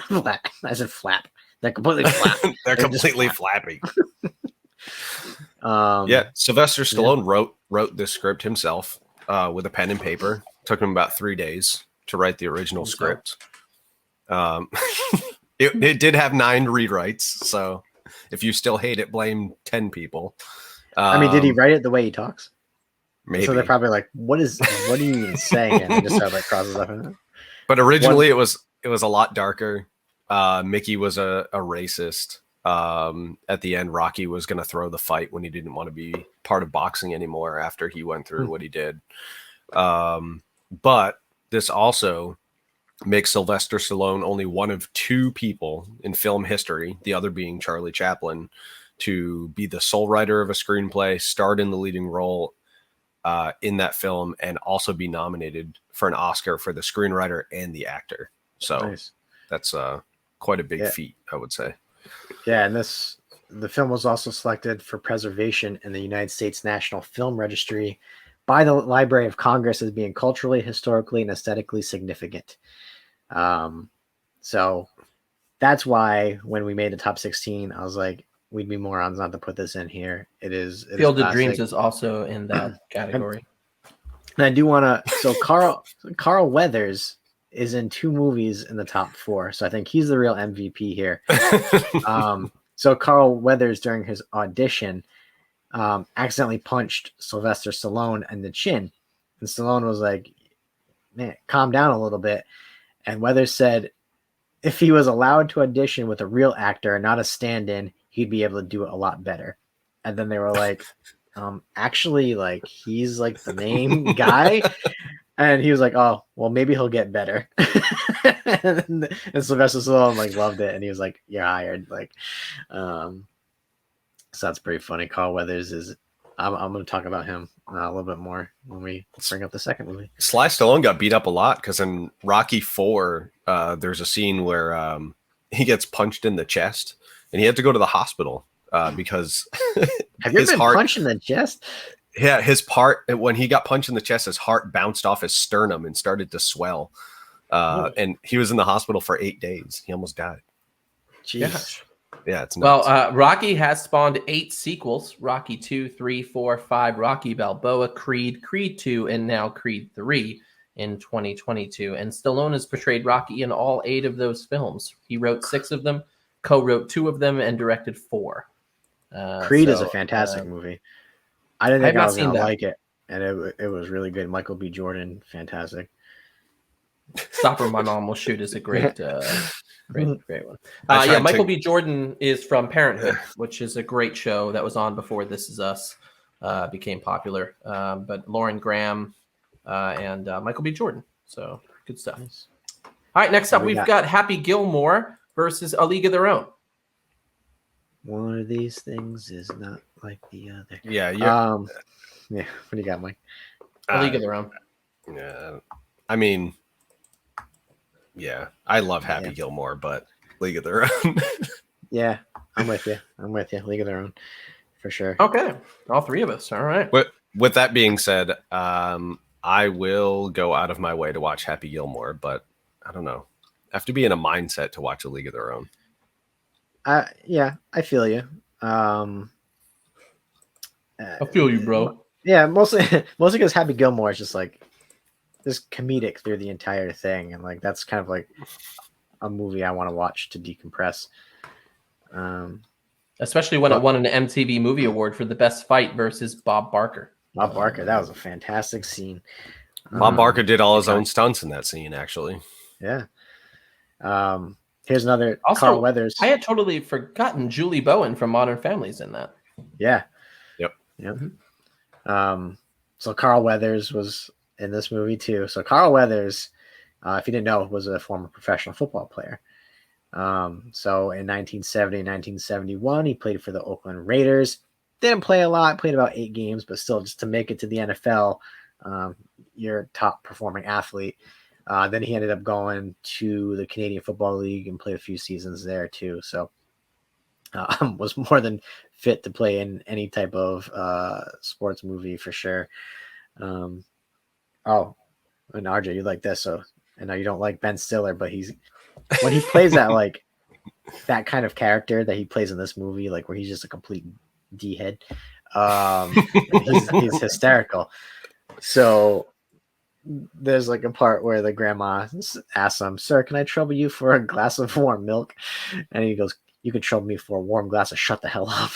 Flat. I said flap. They're completely flat. They're completely flappy. Sylvester Stallone wrote this script himself with a pen and paper. Took him about 3 days to write the original script. It did have 9 rewrites, so if you still hate it, blame 10 people. Did he write it the way he talks? Maybe. So they're probably like, what are you even saying? And they just have like crosses up in it. But originally it was a lot darker. Mickey was a racist. At the end, Rocky was going to throw the fight when he didn't want to be part of boxing anymore after he went through what he did. But this also makes Sylvester Stallone only one of 2 people in film history, the other being Charlie Chaplin, to be the sole writer of a screenplay, starred in the leading role in that film, and also be nominated for an Oscar for the screenwriter and the actor. So nice. That's quite a big feat, I would say. Yeah, and the film was also selected for preservation in the United States National Film Registry by the Library of Congress as being culturally, historically, and aesthetically significant. So that's why when we made the top 16, I was like, we'd be morons not to put this in here. Field of Dreams is also in that category. And I do want to. So Carl Weathers is in 2 movies in the top 4, so I think he's the real MVP here. So Carl Weathers, during his audition, accidentally punched Sylvester Stallone in the chin, and Stallone was like, "Man, calm down a little bit." And Weathers said, if he was allowed to audition with a real actor and not a stand-in, he'd be able to do it a lot better. And then they were like, actually, like, he's like the main guy. And he was like, oh, well, maybe he'll get better. and Sylvester Stallone like loved it. And he was like, you're hired. Like, so that's pretty funny. Carl Weathers is, I'm going to talk about him a little bit more when we bring up the second movie. Sly Stallone got beat up a lot because in Rocky 4, there's a scene where he gets punched in the chest and he had to go to the hospital because have you ever been punched in the chest? Yeah, when he got punched in the chest, his heart bounced off his sternum and started to swell. And he was in the hospital for 8 days. He almost died. Jeez. Yeah, it's nuts. Well, Rocky has spawned 8 sequels: Rocky 2, 3, 4, 5, Rocky Balboa, Creed, Creed 2, and now Creed 3 in 2022. And Stallone has portrayed Rocky in all 8 of those films. He wrote 6 of them, co-wrote 2 of them, and directed 4. Creed is a fantastic movie. I didn't think I was going to like it, and it was really good. Michael B. Jordan, fantastic. Stop or My Mom Will Shoot is a great great one. Michael B. Jordan is from Parenthood, which is a great show that was on before This Is Us became popular. But Lauren Graham and Michael B. Jordan. So good stuff. Nice. All right, next up, we've got Happy Gilmore versus A League of Their Own. One of these things is not like the other. Yeah. Yeah. What do you got, Mike? A League of Their Own. Yeah. I mean, yeah, I love Happy Gilmore, but League of Their Own. Yeah, I'm with you. League of Their Own, for sure. Okay, all three of us. All right. But with that being said, I will go out of my way to watch Happy Gilmore, but I don't know. I have to be in a mindset to watch A League of Their Own. Yeah, I feel you. I feel you, bro. Yeah, mostly because Happy Gilmore is just like just comedic through the entire thing, and like that's kind of like a movie I want to watch to decompress. Especially when it won an MTV Movie Award for the best fight versus Bob Barker. Bob Barker, that was a fantastic scene. Bob Barker did all his own stunts in that scene, actually. Yeah. Here's another. Also, Carl Weathers. I had totally forgotten Julie Bowen from Modern Family's in that. Yeah. Yep. Mm-hmm. So Carl Weathers was in this movie too. So Carl Weathers, if you didn't know, was a former professional football player. So in 1970 and 1971, he played for the Oakland Raiders. Didn't play a lot, played about 8 games, but still, just to make it to the NFL, you're a top performing athlete. Then he ended up going to the Canadian Football League and played a few seasons there too. So was more than fit to play in any type of sports movie for sure. And RJ, you like this. So I know you don't like Ben Stiller, but when he plays that like that kind of character that he plays in this movie, like where he's just a complete D-head, he's hysterical. So there's like a part where the grandma asks him, "Sir, can I trouble you for a glass of warm milk?" And he goes, "You can trouble me for a warm glass of shut the hell up."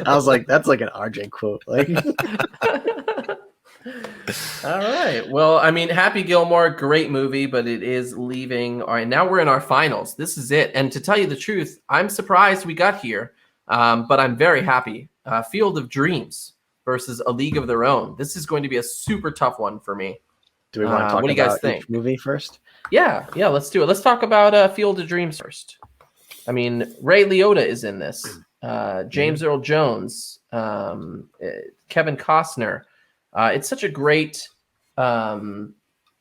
I was like, that's like an RJ quote. Like, all right. Well, I mean, Happy Gilmore, great movie, but it is leaving. All right, now we're in our finals. This is it. And to tell you the truth, I'm surprised we got here, but I'm very happy. Field of Dreams versus A League of Their Own. This is going to be a super tough one for me. Do we want to talk what do you guys about think? each movie first? Yeah, let's do it. Let's talk about Field of Dreams first. I mean, Ray Liotta is in this. James Earl Jones, Kevin Costner. It's such a great,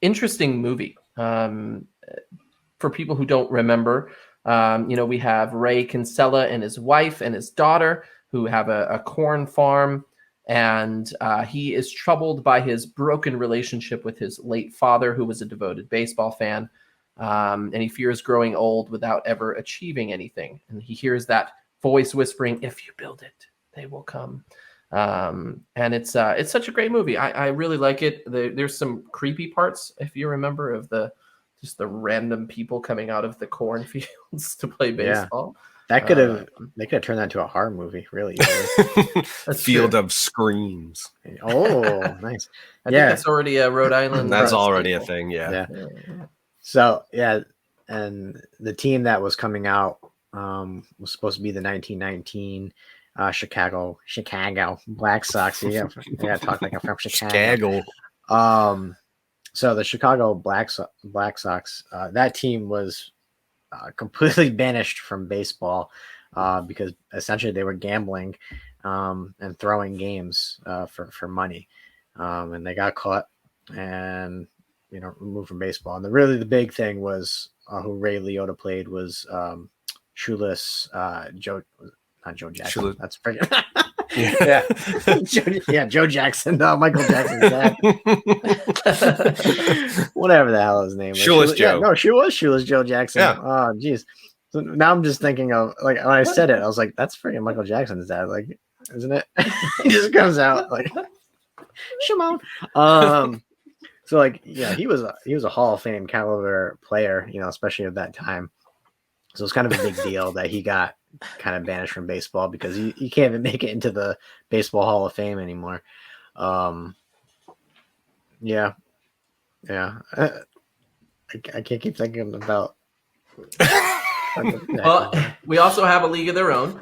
interesting movie. For people who don't remember, we have Ray Kinsella and his wife and his daughter who have a corn farm, and he is troubled by his broken relationship with his late father, who was a devoted baseball fan, and he fears growing old without ever achieving anything. And he hears that voice whispering, "If you build it, they will come." And it's such a great movie. I really like it. There's some creepy parts, if you remember, of the random people coming out of the cornfields to play baseball. That could have they could have turned that into a horror movie, really easily. Field of Screams. Oh, nice. I think it's already a Rhode Island. That's already a thing, yeah. So and the team that was coming out was supposed to be the 1919 Chicago Black Sox. I gotta talk like I'm from Chicago. So the Chicago Black Sox, that team was completely banished from baseball because essentially they were gambling and throwing games for money, and they got caught and removed from baseball. And the big thing was who Ray Liotta played was Shoeless Joe. Not Joe Jackson. That's freaking Joe Jackson. No, Michael Jackson's dad. Whatever the hell his name was. Shoeless Joe. She was Shoeless Joe Jackson. Yeah. Oh, jeez. So now I'm just thinking of, like, when I said it, I was like, that's freaking Michael Jackson's dad, like, isn't it? He just comes out like, Shimon. So like, yeah, he was a Hall of Fame caliber player, especially at that time. So it's kind of a big deal that he got kind of banished from baseball because you can't even make it into the Baseball Hall of Fame anymore. Yeah. I can't keep thinking about. Well, we also have A League of Their Own,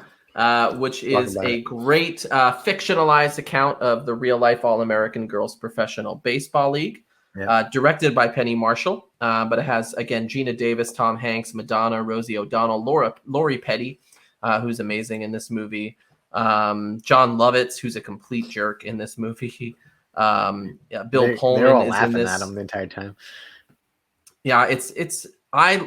which is a great fictionalized account of the real life All-American Girls Professional Baseball League. Directed by Penny Marshall, but it has, again, Gina Davis, Tom Hanks, Madonna, Rosie O'Donnell, Lori Petty, who's amazing in this movie. John Lovitz, who's a complete jerk in this movie. Bill Pullman they're all is laughing in this. at him the entire time. Yeah,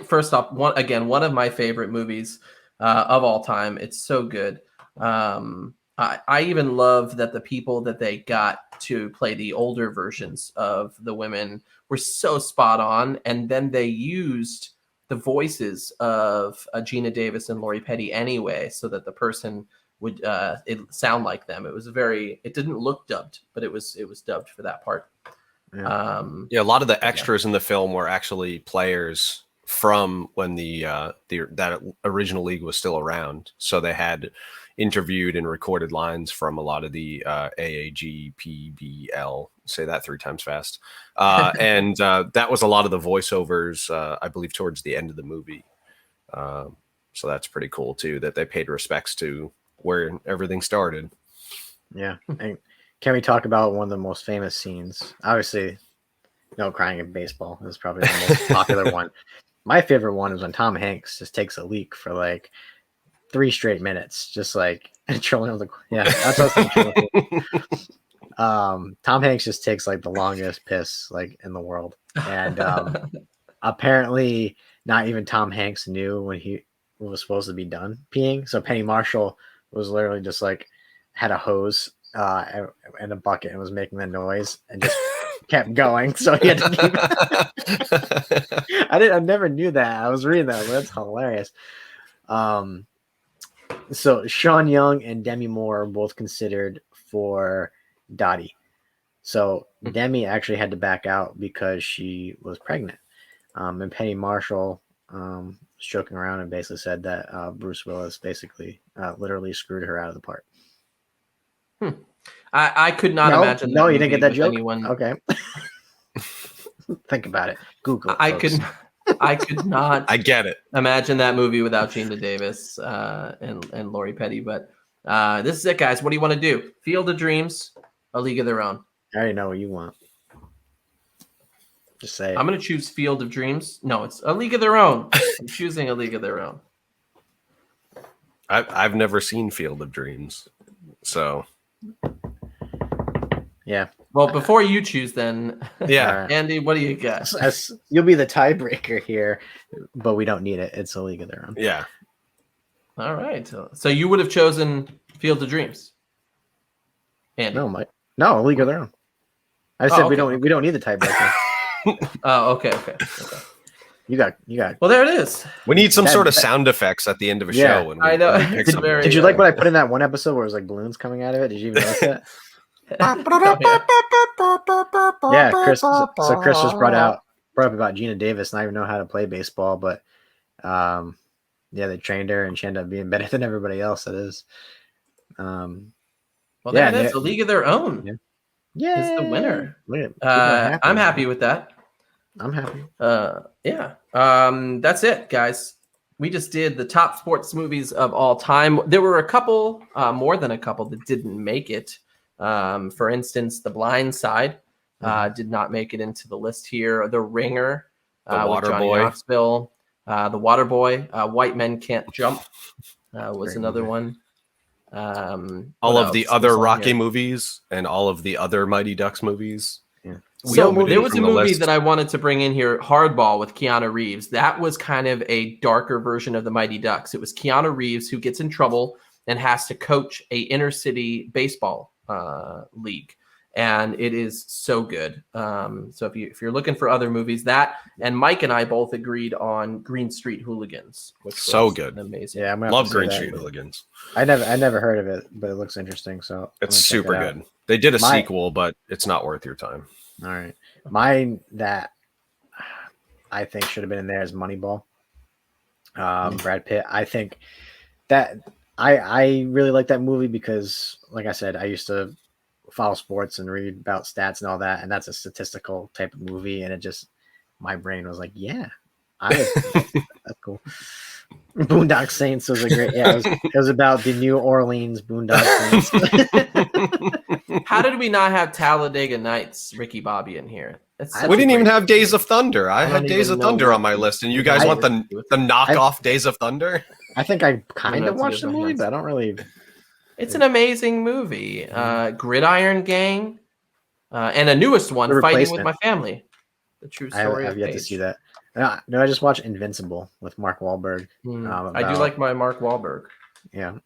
first off, one of my favorite movies of all time. It's so good. I even love that the people that they got to play the older versions of the women were so spot on, and then they used the voices of Gina Davis and Lori Petty anyway, so that the person would it sound like them. It didn't look dubbed, but it was dubbed for that part. Yeah. A lot of the extras in the film were actually players from when that original league was still around. So they had interviewed and recorded lines from a lot of the AAGPBL. Say that 3 times fast. And that was a lot of the voiceovers, I believe, towards the end of the movie. So that's pretty cool too, that they paid respects to where everything started. Yeah. And can we talk about one of the most famous scenes? Obviously, no crying in baseball is probably the most popular one. My favorite one is when Tom Hanks just takes a leak for like 3 straight minutes, just like trolling the. Yeah, that's what I'm saying. Tom Hanks just takes like the longest piss like in the world, and apparently not even Tom Hanks knew when he was supposed to be done peeing. So Penny Marshall was literally just like had a hose and a bucket and was making the noise and just kept going. So he had to keep. I never knew that. I was reading that. That's hilarious. So Sean Young and Demi Moore are both considered for Dottie. So Demi actually had to back out because she was pregnant. And Penny Marshall was joking around and basically said that Bruce Willis basically literally screwed her out of the part. I could not imagine. No, you didn't get that joke? Anyone. Okay. Think about it. Google it, I could not. I get it. Imagine that movie without Gina Davis and Lori Petty. But this is it, guys. What do you want to do? Field of Dreams, A League of Their Own. I already know what you want. Just say it. I'm going to choose Field of Dreams. No, it's A League of Their Own. I'm choosing A League of Their Own. I've never seen Field of Dreams, so yeah. Well, before you choose, then, yeah, Andy, what do you got? You'll be the tiebreaker here, but we don't need it. It's A League of Their Own. Yeah. All right. So you would have chosen Field of Dreams, Andy? No, A League of Their Own. I said we don't need the tiebreaker. Oh, okay. You got. Well, there it is. We need some sort of sound effects at the end of a show. When I know. Did you like what I put in that one episode where it was like balloons coming out of it? Did you even notice that? Yeah, Chris. So Chris just brought up about Gina Davis, and I don't even know how to play baseball, but they trained her, and she ended up being better than everybody else. That is. Well, that is A League of Their Own. Yeah, is the winner. I'm happy with that. I'm happy. That's it, guys. We just did the top sports movies of all time. There were a couple, more than a couple, that didn't make it. For instance, The Blind Side did not make it into the list here. The Ringer, The Water with Johnny Boy. Knoxville, The Water Boy, White Men Can't Jump was another one. All of the other Rocky movies and all of the other Mighty Ducks movies. Yeah. So there was a movie that I wanted to bring in here, Hardball, with Keanu Reeves. That was kind of a darker version of the Mighty Ducks. It was Keanu Reeves who gets in trouble and has to coach a inner city baseball league, and it is so good. So if you're looking for other movies, that and Mike and I both agreed on Green Street Hooligans, which was so good, amazing. Yeah, love Green Street Hooligans. I never heard of it, but it looks interesting. So it's super good. They did a sequel, but it's not worth your time. All right, mine that I think should have been in there is Moneyball. Brad Pitt. I think that I really like that movie because, like I said, I used to follow sports and read about stats and all that, and that's a statistical type of movie, and it just my brain was like, yeah, that's cool. Boondock Saints was a great. Yeah, it was about the New Orleans Boondock Saints. How did we not have Talladega Nights, Ricky Bobby, in here? We didn't even have Days of Thunder. I had Days of Thunder on my list, and you guys want the knockoff Days of Thunder? I think I kind of watched the movie, but I don't really. It's an amazing movie. Gridiron Gang, and a newest one, Fighting with My Family. The true story. I've yet to see that. No, I just watched Invincible with Mark Wahlberg. I do like my Mark Wahlberg. Yeah,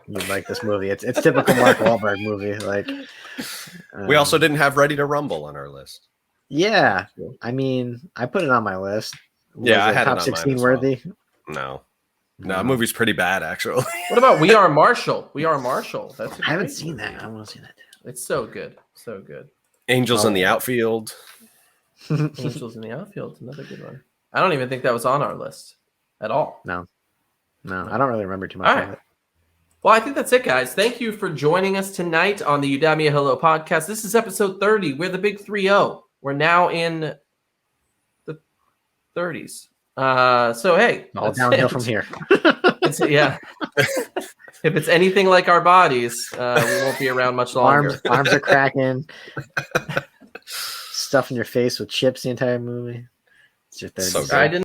you'd like this movie. It's typical Mark Wahlberg movie. Like, we also didn't have Ready to Rumble on our list. Yeah, I mean, I put it on my list. I had top it on 16 mine worthy. Well. No, the movie's pretty bad, actually. What about We Are Marshall? We Are Marshall. I haven't seen that. I want to see that. It's so good. So good. Angels in the Outfield. Angels in the Outfield. Another good one. I don't even think that was on our list at all. No, I don't really remember too much of it. Well, I think that's it, guys. Thank you for joining us tonight on the Udamia Hello podcast. This is episode 30. We're the big 3-0. We're now in the 30s. So hey, all downhill from here. If it's anything like our bodies, we won't be around much longer. Arms are cracking. Stuff in your face with chips the entire movie. It's your 30s. So I didn't